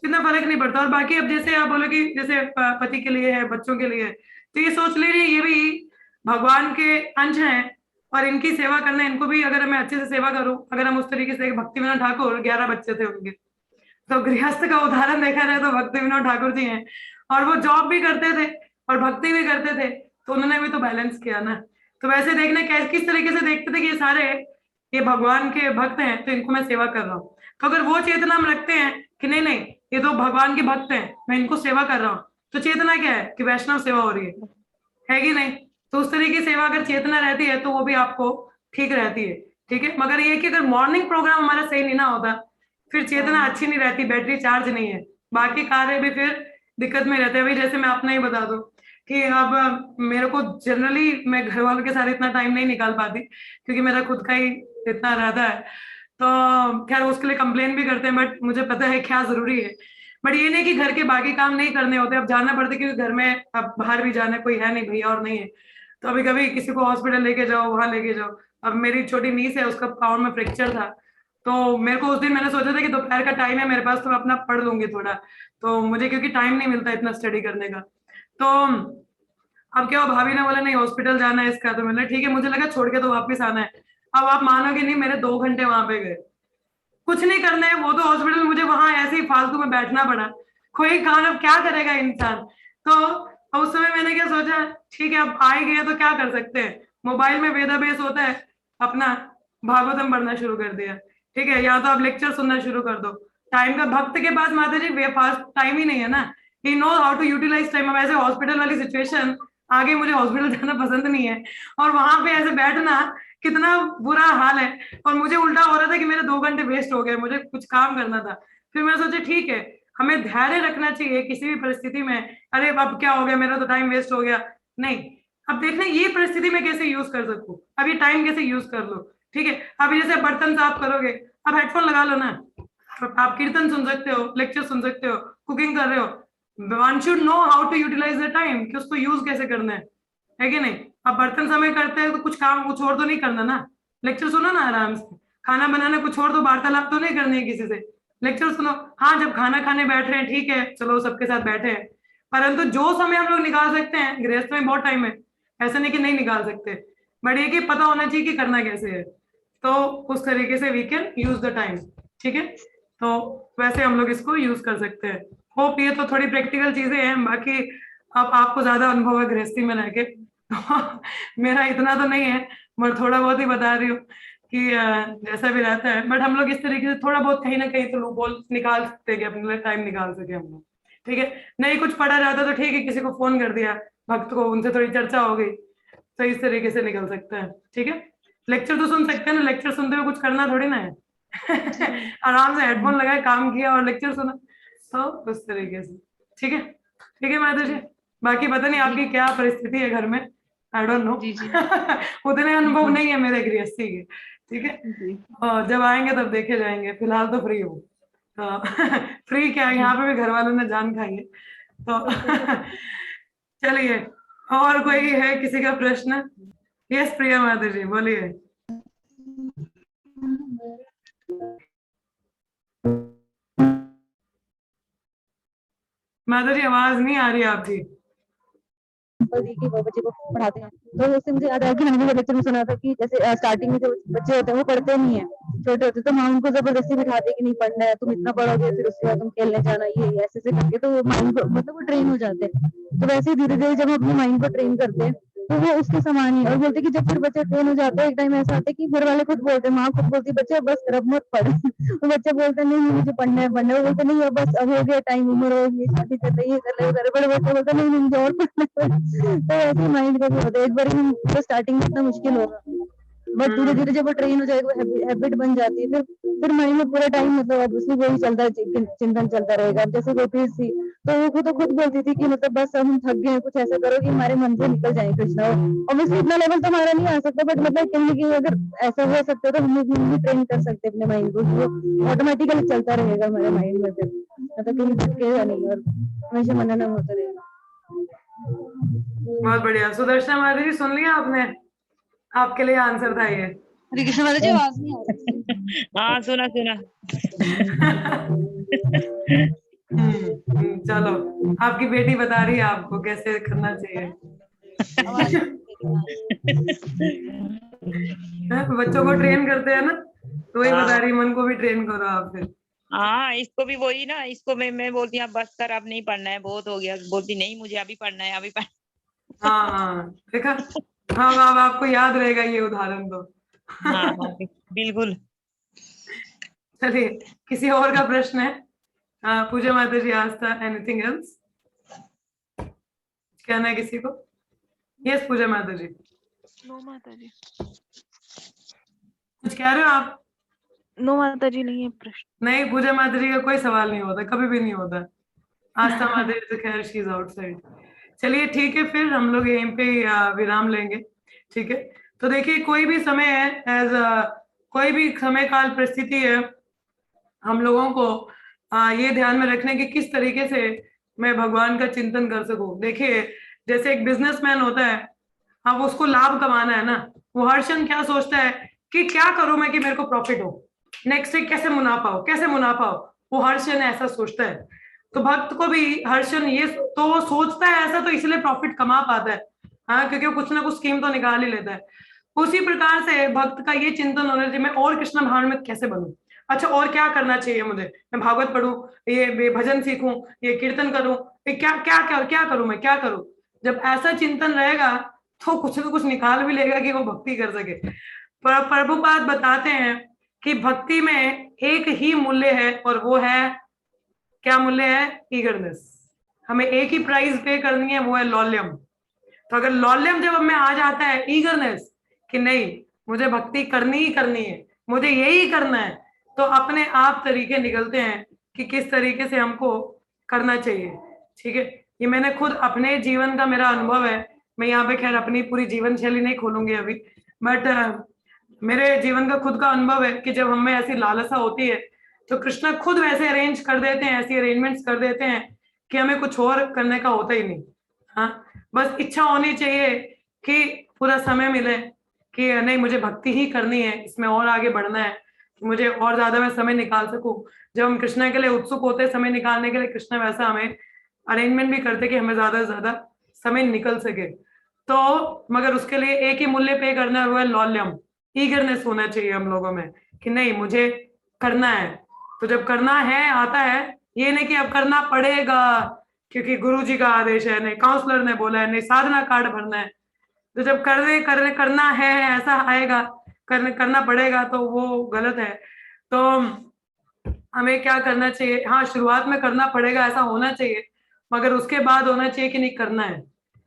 इतना फर्क नहीं पड़ता। और बाकी अब जैसे आप बोले कि जैसे पति के लिए है, बच्चों के लिए है, तो ये सोच लीजिए ये भी भगवान के अंश हैं, और इनकी सेवा करना, इनको भी अगर मैं अच्छे से सेवा करूं, अगर हम उस तरीके से, भक्ति विनोद ठाकुर 11 बच्चे थे उनके, तो गृहस्थ का उदाहरण देखा जाए तो भक्ति विनोद ठाकुर जी हैं, और वो जॉब भी करते थे और भक्ति भी करते थे, तो उन्होंने भी तो बैलेंस किया ना। तो वैसे देखने किस तरीके से देखते थे कि ये सारे, ये भगवान के भक्त हैं, तो इनको मैं सेवा कर रहा हूँ, तो अगर वो चेतना हम रखते हैं कि नहीं नहीं ये तो भगवान के भक्त हैं, मैं इनको सेवा कर रहा हूँ, तो चेतना क्या है कि वैष्णव सेवा हो रही है कि नहीं, तो उस तरीके की सेवा अगर चेतना रहती है तो वो भी आपको ठीक रहती है। ठीक है, मगर ये कि अगर मॉर्निंग प्रोग्राम हमारा सही नहीं ना होता, फिर चेतना अच्छी नहीं रहती, बैटरी चार्ज नहीं है, बाकी कार्य भी फिर दिक्कत में रहते हैं। भाई जैसे मैं अपना ही बता दूं कि अब मेरे को जनरली मैं घर वालों के साथ इतना टाइम नहीं निकाल पाती क्योंकि मेरा खुद का ही इतना रहता है। तो खैर उसके लिए कंप्लेन भी करते हैं, बट मुझे पता है क्या जरूरी है। बट ये नहीं कि घर के बाकी काम नहीं करने होते, अब जाना पड़ता है क्योंकि घर में अब बाहर भी जाना, कोई है नहीं, भैया और नहीं है। तो अभी कभी किसी को हॉस्पिटल लेके जाओ, वहां लेके जाओ। अब मेरी छोटी नीस है, उसका पाँव में फ्रैक्चर था, तो मेरे को उस दिन मैंने सोचा था कि दोपहर का टाइम है मेरे पास, तो मैं अपना पढ़ लूंगी थोड़ा। तो मुझे क्योंकि टाइम नहीं मिलता इतना स्टडी करने का, तो अब क्या हुआ, भाभी ने बोला नहीं हॉस्पिटल जाना है इसका, तो मैंने ठीक है, मुझे लगा छोड़ के तो वापस आना है। अब आप मानोगे नहीं, मेरे 2 घंटे वहां पे गए, कुछ नहीं करने है, वो तो हॉस्पिटल, मुझे वहां ऐसे ही फालतू में बैठना पड़ा। कोई काम अब क्या करेगा इंसान। तो उस समय मैंने क्या सोचा, ठीक है अब आ ही गए तो क्या कर सकते हैं, मोबाइल में वेदाबेस होता है, अपना भागवतम पढ़ना शुरू कर दिया। ठीक है, या तो आप लेक्चर सुनना शुरू कर दो। टाइम का भक्त के पास माता जी वे फास्ट टाइम ही नहीं है ना, he know how to utilise time. अब ऐसे हॉस्पिटल वाली सिचुएशन आगे, मुझे हॉस्पिटल जाना पसंद नहीं है, और वहां पे ऐसे बैठना कितना बुरा हाल है। और मुझे उल्टा हो रहा था कि मेरे 2 घंटे वेस्ट हो गए, मुझे कुछ काम करना था। फिर मैं सोचा ठीक है, हमें धैर्य रखना चाहिए किसी भी परिस्थिति में। अरे अब क्या हो गया, मेरा तो टाइम वेस्ट हो गया, नहीं, अब देखना ये परिस्थिति में कैसे यूज कर सकूं, अब ये टाइम कैसे यूज कर लो। ठीक है, अब जैसे बर्तन साफ करोगे, अब हेडफोन लगा लो ना, आप कीर्तन सुन सकते हो, लेक्चर सुन सकते हो, कुकिंग कर रहे हो, one should know how to utilise the time, कि उसको यूज कैसे करना है कि नहीं। अब बर्तन समय करते हैं तो कुछ काम कुछ और तो नहीं करना ना, लेक्चर सुनो ना आराम से। खाना बनाना कुछ और तो वार्तालाप तो नहीं करनी है किसी से, लेक्चर सुनो। हाँ जब खाना खाने बैठ रहे हैं ठीक है, चलो सबके साथ बैठे हैं, परंतु जो समय हम लोग निकाल सकते हैं, गृहस्थ में बहुत टाइम है, ऐसा नहीं कि नहीं निकाल सकते, बट ये कि पता होना चाहिए कि करना कैसे है, तो उस तरीके से we can use the time. ठीक है, तो वैसे हम लोग इसको यूज कर सकते हैं। होप ये तो थोड़ी प्रैक्टिकल चीजें हैं, बाकी अब आपको ज्यादा अनुभव है गृहस्थी में रह के, तो मेरा इतना तो नहीं है, मैं थोड़ा बहुत ही बता रही हूँ कि जैसा भी रहता है। बट हम लोग इस तरीके से थोड़ा बहुत कहीं ना कहीं तो लूपहोल निकाल सकते हैं कि अपने लिए टाइम निकाल सके हम लोग। ठीक है, नहीं कुछ पढ़ा जाता तो ठीक है, किसी को फोन कर दिया भक्त को, उनसे थोड़ी चर्चा हो गई, तो इस तरीके से निकल सकता है। ठीक है, लेक्चर तो सुन सकते हैं ना, लेक्चर सुनते हुए कुछ करना थोड़ी ना है। आराम से हेडफोन लगाए, काम किया और लेक्चर सुना, तो उस तरीके से। ठीक है, ठीक है माता जी, बाकी पता नहीं आपकी क्या परिस्थिति है घर में, आई डोंट नो, जी जी उतने अनुभव नहीं है मेरे गृहस्थी के। ठीक है, जी और जब आएंगे तब देखे जाएंगे, फिलहाल तो फ्री हूँ। तो फ्री क्या, जी यहाँ पे भी घर वालों ने जान खाई है, तो चलिए, और कोई है किसी का प्रश्न? यस प्रिया माता जी बोलिए। माता जी आवाज नहीं आ रही आपकी। दी कि वो बच्चे को पढ़ाते हैं, तो उससे मुझे याद आया कि मैंने भी लेक्चर में सुना था कि जैसे स्टार्टिंग में जो बच्चे होते हैं वो पढ़ते नहीं है, छोटे होते, तो माँ उनको जबरदस्ती बिठाते कि नहीं पढ़ना है, तुम इतना पढ़ोगे फिर उसके बाद तुम खेलने जाना, ये ऐसे ऐसे करके, तो माइंड को मतलब वो ट्रेन हो जाते हैं। तो वैसे ही धीरे धीरे जब हम अपने माइंड को ट्रेन करते हैं तो वो उसके समान ही है। और बोलते कि जब फिर बच्चे ट्रेन हो जाते हैं, एक टाइम ऐसा आता है कि घर वाले खुद बोलते हैं, माँ खुद बोलती है बच्चा बस कर अब मत पढ़। तो बच्चा बोलता है नहीं मुझे पढ़ना है पढ़ना है, वो बोलते नहीं अब बस अब हो गया टाइम, उम्र हो गई, शादी कर रही है कर रहे, बड़े बच्चा बोलता नहीं मुझे और पढ़ना है। तो ऐसे माइंड का भी होता है, एक बार तो स्टार्टिंग में इतना मुश्किल होगा, बट धीरे धीरे जब वो ट्रेन हो जाएगा, हैबिट बन जाती है, फिर माइंड में पूरा टाइम मतलब अब उसमें वही चलता चिंतन चलता रहेगा। अब जैसे गोपी थी तो वो खुद बोलती थी कि मतलब बस अब हम थक गए हैं, कुछ ऐसा करो कि हमारे मन से निकल जाए कृष्णा। ऑब्वियसली इतना लेवल तो हमारा नहीं आ सकता, बट मतलब कहीं ना कहीं अगर ऐसा हो सकता है तो हम भी ट्रेन कर सकते हैं अपने माइंड को, वो ऑटोमेटिकली चलता रहेगा हमारे माइंड में, फिर मतलब कहीं भटकेगा नहीं और हमेशा मनन होता रहेगा। बहुत बढ़िया, सुदर्शना माता जी सुन लिया आपने, आपके लिए आंसर था ये। हरे कृष्ण माता जी आवाज नहीं आ रही। हाँ सुना सुना। चलो, आपकी बेटी बता रही है आपको कैसे करना चाहिए। आवाज बच्चों को ट्रेन करते हैं ना, तो वही बता हाँ रही है, मन को भी ट्रेन करो आप फिर। हाँ, इसको भी वही ना, इसको मैं बोलती हूँ बस कर अब नहीं पढ़ना है, बहुत हो गया, बोलती नहीं मुझे अभी पढ़ना है अभी पढ़ना। हाँ हाँ देखा, हाँ अब आपको याद रहेगा ये उदाहरण तो। हाँ हाँ बिल्कुल। चलिए, किसी और का प्रश्न है? पूजा माता जी आस्था, एनीथिंग एल्स कहना है किसी को? यस पूजा माता जी, नो माता जी, कुछ कह रहे हो आप? नो माता जी नहीं है प्रश्न। नहीं, पूजा माता जी का कोई सवाल नहीं होता, कभी भी नहीं होता। आस्था माधुरी तो खैर शी इज आउटसाइड। चलिए ठीक है, फिर हम लोग यहीं पे विराम लेंगे। ठीक है, तो देखिए कोई भी समय है, एज कोई भी समय काल परिस्थिति है, हम लोगों को ये ध्यान में रखने की किस तरीके से मैं भगवान का चिंतन कर सकूं। देखिए जैसे एक बिजनेसमैन होता है, अब उसको लाभ कमाना है ना, वो हर क्षण क्या सोचता है कि क्या करूं मैं कि मेरे को प्रॉफिट हो, नेक्स्ट वीक कैसे मुनाफा हो, कैसे मुनाफा हो, वो हर क्षण ऐसा सोचता है। तो भक्त को भी हर क्षण ये तो वो सोचता है ऐसा, तो इसलिए प्रॉफिट कमा पाता है, हाँ, क्योंकि वो कुछ ना कुछ स्कीम तो निकाल ही लेता है। उसी प्रकार से भक्त का ये चिंतन होना चाहिए, मैं और कृष्ण भावनामृत कैसे बनूं, अच्छा और क्या करना चाहिए मुझे, मैं भागवत पढ़ूं, ये भजन सीखूं, ये कीर्तन करूं, ये क्या क्या क्या क्या करूं, मैं क्या करूं। जब ऐसा चिंतन रहेगा तो कुछ ना कुछ निकाल भी लेगा कि वो भक्ति कर सके। पर प्रभुपाद बताते हैं कि भक्ति में एक ही मूल्य है, और वो है, क्या मूल्य है, ईगरनेस। हमें एक ही प्राइस पे करनी है, वो है लौल्यम। तो अगर लौल्यम जब हमें आ जाता है, ईगरनेस, कि नहीं मुझे भक्ति करनी ही करनी है, मुझे यही करना है, तो अपने आप तरीके निकलते हैं कि किस तरीके से हमको करना चाहिए। ठीक है, ये मैंने खुद अपने जीवन का मेरा अनुभव है। मैं यहाँ पे खैर अपनी पूरी जीवन शैली नहीं खोलूंगी अभी, बट मेरे जीवन का खुद का अनुभव है कि जब हमें ऐसी लालसा होती है तो कृष्ण खुद वैसे अरेंज कर देते हैं, ऐसी अरेंजमेंट्स कर देते हैं कि हमें कुछ और करने का होता ही नहीं। हाँ, बस इच्छा होनी चाहिए कि पूरा समय मिले कि नहीं मुझे भक्ति ही करनी है, इसमें और आगे बढ़ना है, मुझे और ज्यादा मैं समय निकाल सकूं। जब हम कृष्ण के लिए उत्सुक होते हैं समय निकालने के लिए, कृष्ण वैसा हमें अरेंजमेंट भी करते कि हमें ज्यादा से ज्यादा समय निकल सके। तो मगर उसके लिए एक ही मूल्य पे करना है, वो है लौल्यम, ईगरनेस होना चाहिए हम लोगों में कि नहीं मुझे करना है। तो जब करना है आता है, ये नहीं कि अब करना पड़ेगा क्योंकि गुरुजी का आदेश है, नहीं काउंसलर ने बोला है, नहीं साधना कार्ड भरना है। तो जब करना है ऐसा आएगा, करना पड़ेगा, तो वो गलत है। तो हमें क्या करना चाहिए, हाँ शुरुआत में करना पड़ेगा ऐसा होना चाहिए, मगर उसके बाद होना चाहिए कि नहीं करना है,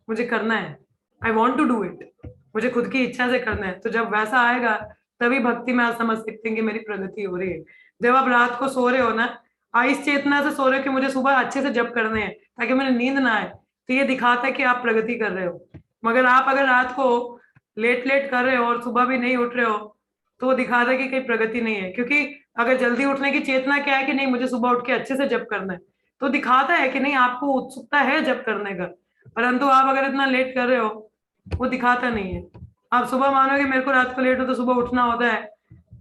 मुझे करना है, I want to do it, मुझे खुद की इच्छा से करना है। तो जब वैसा आएगा तभी भक्ति में आप समझ सकते हैं कि मेरी प्रगति हो रही है। जब आप रात को सो रहे हो ना, इस चेतना से सो रहे हो कि मुझे सुबह अच्छे से जप करने हैं ताकि मुझे नींद ना आए, तो ये दिखाता है कि आप प्रगति कर रहे हो। मगर आप अगर रात को लेट कर रहे हो और सुबह भी नहीं उठ रहे हो, तो वो दिखाता है कि कहीं प्रगति नहीं है। क्योंकि अगर जल्दी उठने की चेतना क्या है कि नहीं मुझे सुबह उठ के अच्छे से जप करना है, तो दिखाता है कि नहीं आपको उत्सुकता है जप करने का। परंतु आप अगर इतना लेट कर रहे हो, वो दिखाता नहीं है। आप सुबह मानोगे मेरे को रात को लेट हो तो सुबह उठना होता है,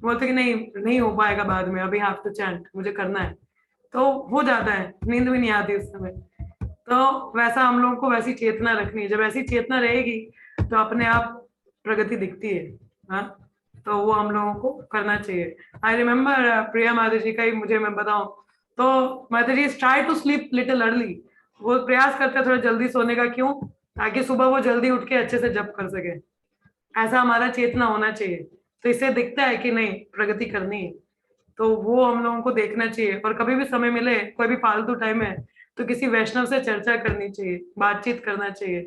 बोलते कि नहीं हो पाएगा बाद में, अभी हाफ टू चैंट मुझे करना है, तो हो जाता है, नींद भी नहीं आती उस समय। तो वैसा हम लोगों को वैसी चेतना रखनी है, जब ऐसी चेतना रहेगी तो अपने आप प्रगति दिखती है। हाँ, तो वो हम लोगों को करना चाहिए। आई रिमेम्बर प्रिया माता जी का ही मुझे मैं बताऊं तो माता जी try to sleep little early, वो प्रयास करते हैं थोड़ा जल्दी सोने का। क्यों? ताकि सुबह वो जल्दी उठ के अच्छे से जप कर सके। ऐसा हमारा चेतना होना चाहिए, तो इससे दिखता है कि नहीं प्रगति करनी है। तो वो हम लोगों को देखना चाहिए, और कभी भी समय मिले, कोई भी फालतू टाइम है, तो किसी वैष्णव से चर्चा करनी चाहिए, बातचीत करना चाहिए,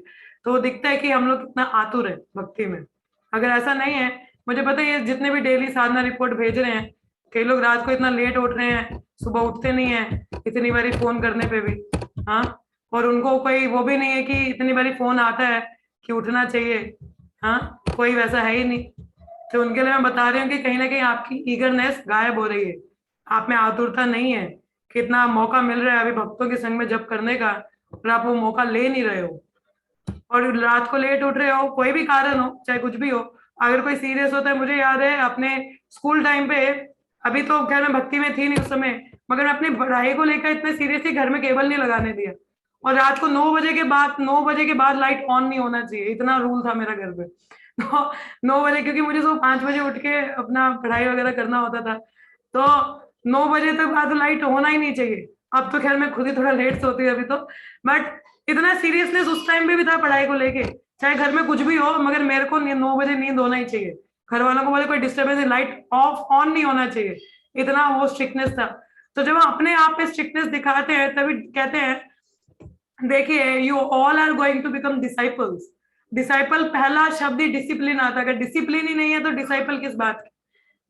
तो वो दिखता है कि हम लोग कितना आतुर है भक्ति में। अगर ऐसा नहीं है, मुझे पता है ये जितने भी डेली साधना रिपोर्ट भेज रहे हैं, कई लोग रात को इतना लेट उठ रहे हैं, सुबह उठते नहीं है इतनी बारी फोन करने पे भी। हाँ, और उनको कोई वो भी नहीं है कि इतनी बारी फोन आता है कि उठना चाहिए। हाँ, कोई वैसा है ही नहीं। तो उनके लिए मैं बता रही हूँ कि कहीं ना कहीं आपकी ईगरनेस गायब हो रही है, आप में आतुरता नहीं है। कितना मौका मिल रहा है अभी भक्तों के संग में जप करने का, और आप वो मौका ले नहीं रहे हो, और रात को लेट उठ रहे हो, कोई भी कारण हो, चाहे कुछ भी हो। अगर कोई सीरियस होता है, मुझे याद है अपने स्कूल टाइम पे, अभी तो खैर मैं भक्ति में थी नहीं उस समय, मगर मैं अपनी पढ़ाई को लेकर इतने सीरियस थी, घर में केबल नहीं लगाने दिया, और रात को 9 बजे के बाद लाइट ऑन नहीं होना चाहिए, इतना रूल था मेरा घर पे। तो 9 बजे, क्योंकि मुझे सुबह 5 बजे उठ के अपना पढ़ाई वगैरह करना होता था, तो 9 बजे तक बाद लाइट होना ही नहीं चाहिए। अब तो खैर मैं खुद ही थोड़ा लेट सोती हूँ अभी तो, बट इतना सीरियसनेस उस टाइम पे भी था पढ़ाई को लेके, चाहे घर में कुछ भी हो, मगर मेरे को 9 बजे नींद होना ही चाहिए। घर वालों को बोले कोई डिस्टर्बेंस, लाइट ऑफ ऑन नहीं होना चाहिए, इतना वो स्ट्रिक्टनेस था। तो जब हम अपने आप पे स्ट्रिक्टनेस दिखाते हैं तभी कहते हैं, देखिए you all are going to become disciples. Disciple पहला शब्द ही डिसिप्लिन आता है, अगर डिसिप्लिन ही नहीं है तो डिसाइपल किस बात की,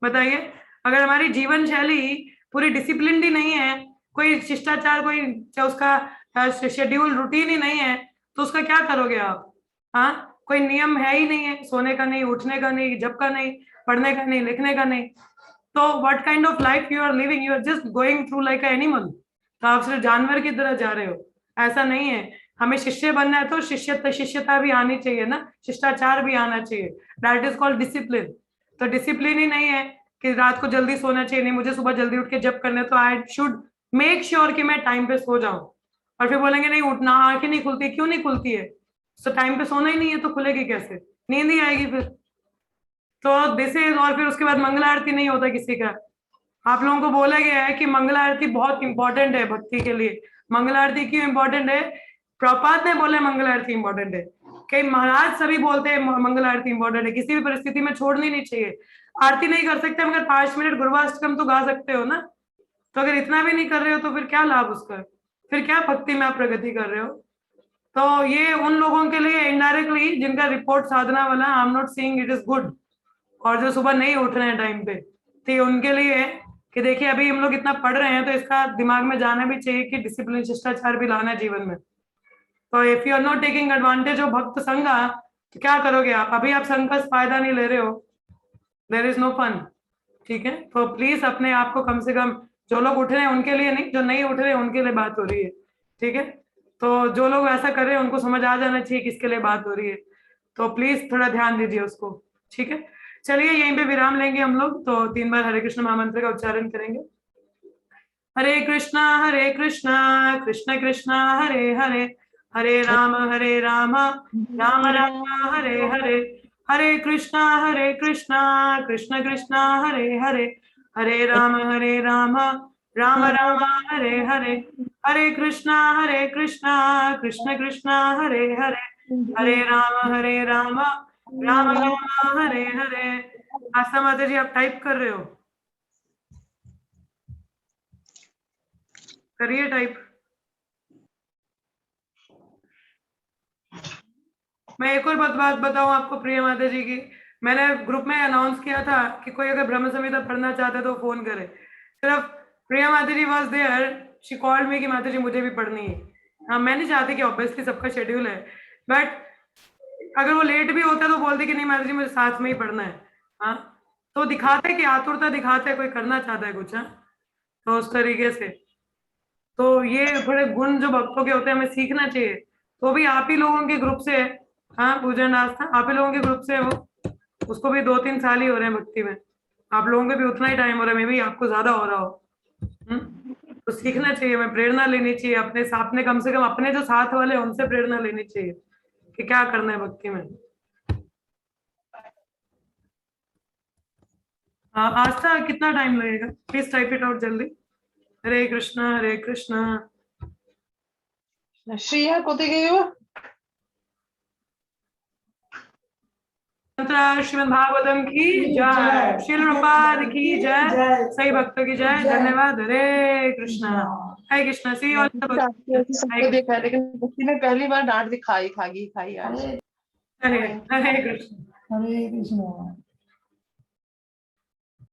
बताइए। अगर हमारी जीवन शैली पूरी डिसिप्लिन ही नहीं है, कोई शिष्टाचार, कोई उसका शेड्यूल रूटीन ही नहीं है तो उसका क्या करोगे आप? हाँ, कोई नियम है ही नहीं है, सोने का नहीं, उठने का नहीं, जब का नहीं, पढ़ने का नहीं, लिखने का नहीं, तो what kind of life you are living? You are just going through like a animal. तो आप सिर्फ जानवर की तरह जा रहे हो, ऐसा नहीं है। हमें शिष्य बनना है तो शिष्यता भी आनी चाहिए ना, शिष्टाचार भी आना चाहिए, दैट इज कॉल्ड डिसिप्लिन। तो डिसिप्लिन ही नहीं है कि रात को जल्दी सोना चाहिए, नहीं मुझे सुबह जल्दी उठ के जब करना है तो आई शुड मेक श्योर कि मैं टाइम पे सो जाऊं। और फिर बोलेंगे नहीं उठना, आंखें नहीं खुलती, क्यों नहीं खुलती है? तो टाइम पे सोना ही नहीं है तो खुलेगी कैसे? नींद ही आएगी फिर। तो दिस इज, और फिर उसके बाद मंगला आरती नहीं होता किसी का। आप लोगों को बोला गया है कि मंगला आरती बहुत इंपॉर्टेंट है भक्ति के लिए। मंगला आरती क्यों इंपॉर्टेंट है? प्रभुपाद ने बोला मंगला आरती इंपॉर्टेंट है, कई महाराज सभी बोलते हैं मंगला आरती इंपॉर्टेंट है, किसी भी परिस्थिति में छोड़नी नहीं चाहिए। आरती नहीं कर सकते मगर 5 मिनट गुरुवाष्टकम तो गा सकते हो ना। तो अगर इतना भी नहीं कर रहे हो तो फिर क्या लाभ उसका? फिर क्या भक्ति में आप प्रगति कर रहे हो? तो ये उन लोगों के लिए इनडायरेक्टली जिनका रिपोर्ट साधना वाला, I am not saying it is good, और जो सुबह नहीं उठ रहे हैं टाइम पे, तो ये उनके लिए है कि देखिए अभी हम लोग इतना पढ़ रहे हैं तो इसका दिमाग में जाना भी चाहिए कि डिसिप्लिन, शिष्टाचार भी लाना है जीवन में। तो if you are not taking advantage of भक्त संगा, तो क्या करोगे आप? अभी आप संघ का फायदा नहीं ले रहे हो, देयर इज नो फन। ठीक है, तो प्लीज अपने आप को कम से कम, जो लोग उठ रहे हैं उनके लिए नहीं, जो नहीं उठ रहे हैं उनके लिए बात हो रही है। ठीक है, तो जो लोग ऐसा कर रहे हैं उनको समझ आ जाना चाहिए किसके लिए बात हो रही है, तो प्लीज थोड़ा ध्यान दीजिए उसको। ठीक है, चलिए यहीं पे विराम लेंगे हम लोग। तो 3 बार हरे कृष्ण महामंत्र का उच्चारण करेंगे। हरे कृष्णा कृष्ण कृष्ण हरे हरे, हरे राम राम राम हरे हरे, हरे कृष्णा कृष्ण कृष्ण हरे हरे, हरे राम राम राम हरे हरे, हरे कृष्णा कृष्ण कृष्ण हरे हरे, हरे राम राम राम हरे हरे। आशा माता जी आप टाइप कर रहे हो? करिए टाइप। मैं एक और बात बताऊं आपको प्रिया माता जी की, मैंने ग्रुप में अनाउंस किया था कि कोई अगर ब्रह्म संहिता पढ़ना चाहता है तो फोन करे। सिर्फ प्रिया माता जी was there, she called me कि माता जी मुझे भी पढ़नी है। हाँ, मैं नहीं चाहती कि ऑब्वियसली सबका शेड्यूल है, बट अगर वो लेट भी होता है तो बोलते कि नहीं माता जी मुझे साथ में ही पढ़ना है। हाँ, तो दिखाते कि आतुरता दिखाते कोई करना चाहता है कुछ। हाँ, तो उस तरीके से, तो ये थोड़े गुण जो भक्तों के होते हैं हमें सीखना चाहिए। तो भी आप ही लोगों के ग्रुप से है। हाँ, पूजन आस्था आप ही लोगों के ग्रुप से है वो, उसको भी 2-3 साल ही हो रहे हैं भक्ति में, आप लोगों को भी उतना ही टाइम हो रहा है, मे भी आपको ज्यादा हो रहा हो। तो सीखना चाहिए, हमें प्रेरणा लेनी चाहिए अपने साथ में, कम से कम अपने जो साथ वाले हैं उनसे प्रेरणा लेनी चाहिए कि क्या करना है भक्ति में। आस्था कितना टाइम लगेगा? प्लीज टाइप इट आउट जल्दी। हरे कृष्णा। श्रेया कोते गई हो? श्रीमद् भागवतम की जय, श्रील प्रभुपाद की जय, सही भक्तों की जय। धन्यवाद। हरे कृष्णा। सी ऑल सबको देखा है लेकिन भक्ति में पहली बार डांट दिखाई खाई आज। हरे कृष्ण। हरे कृष्ण।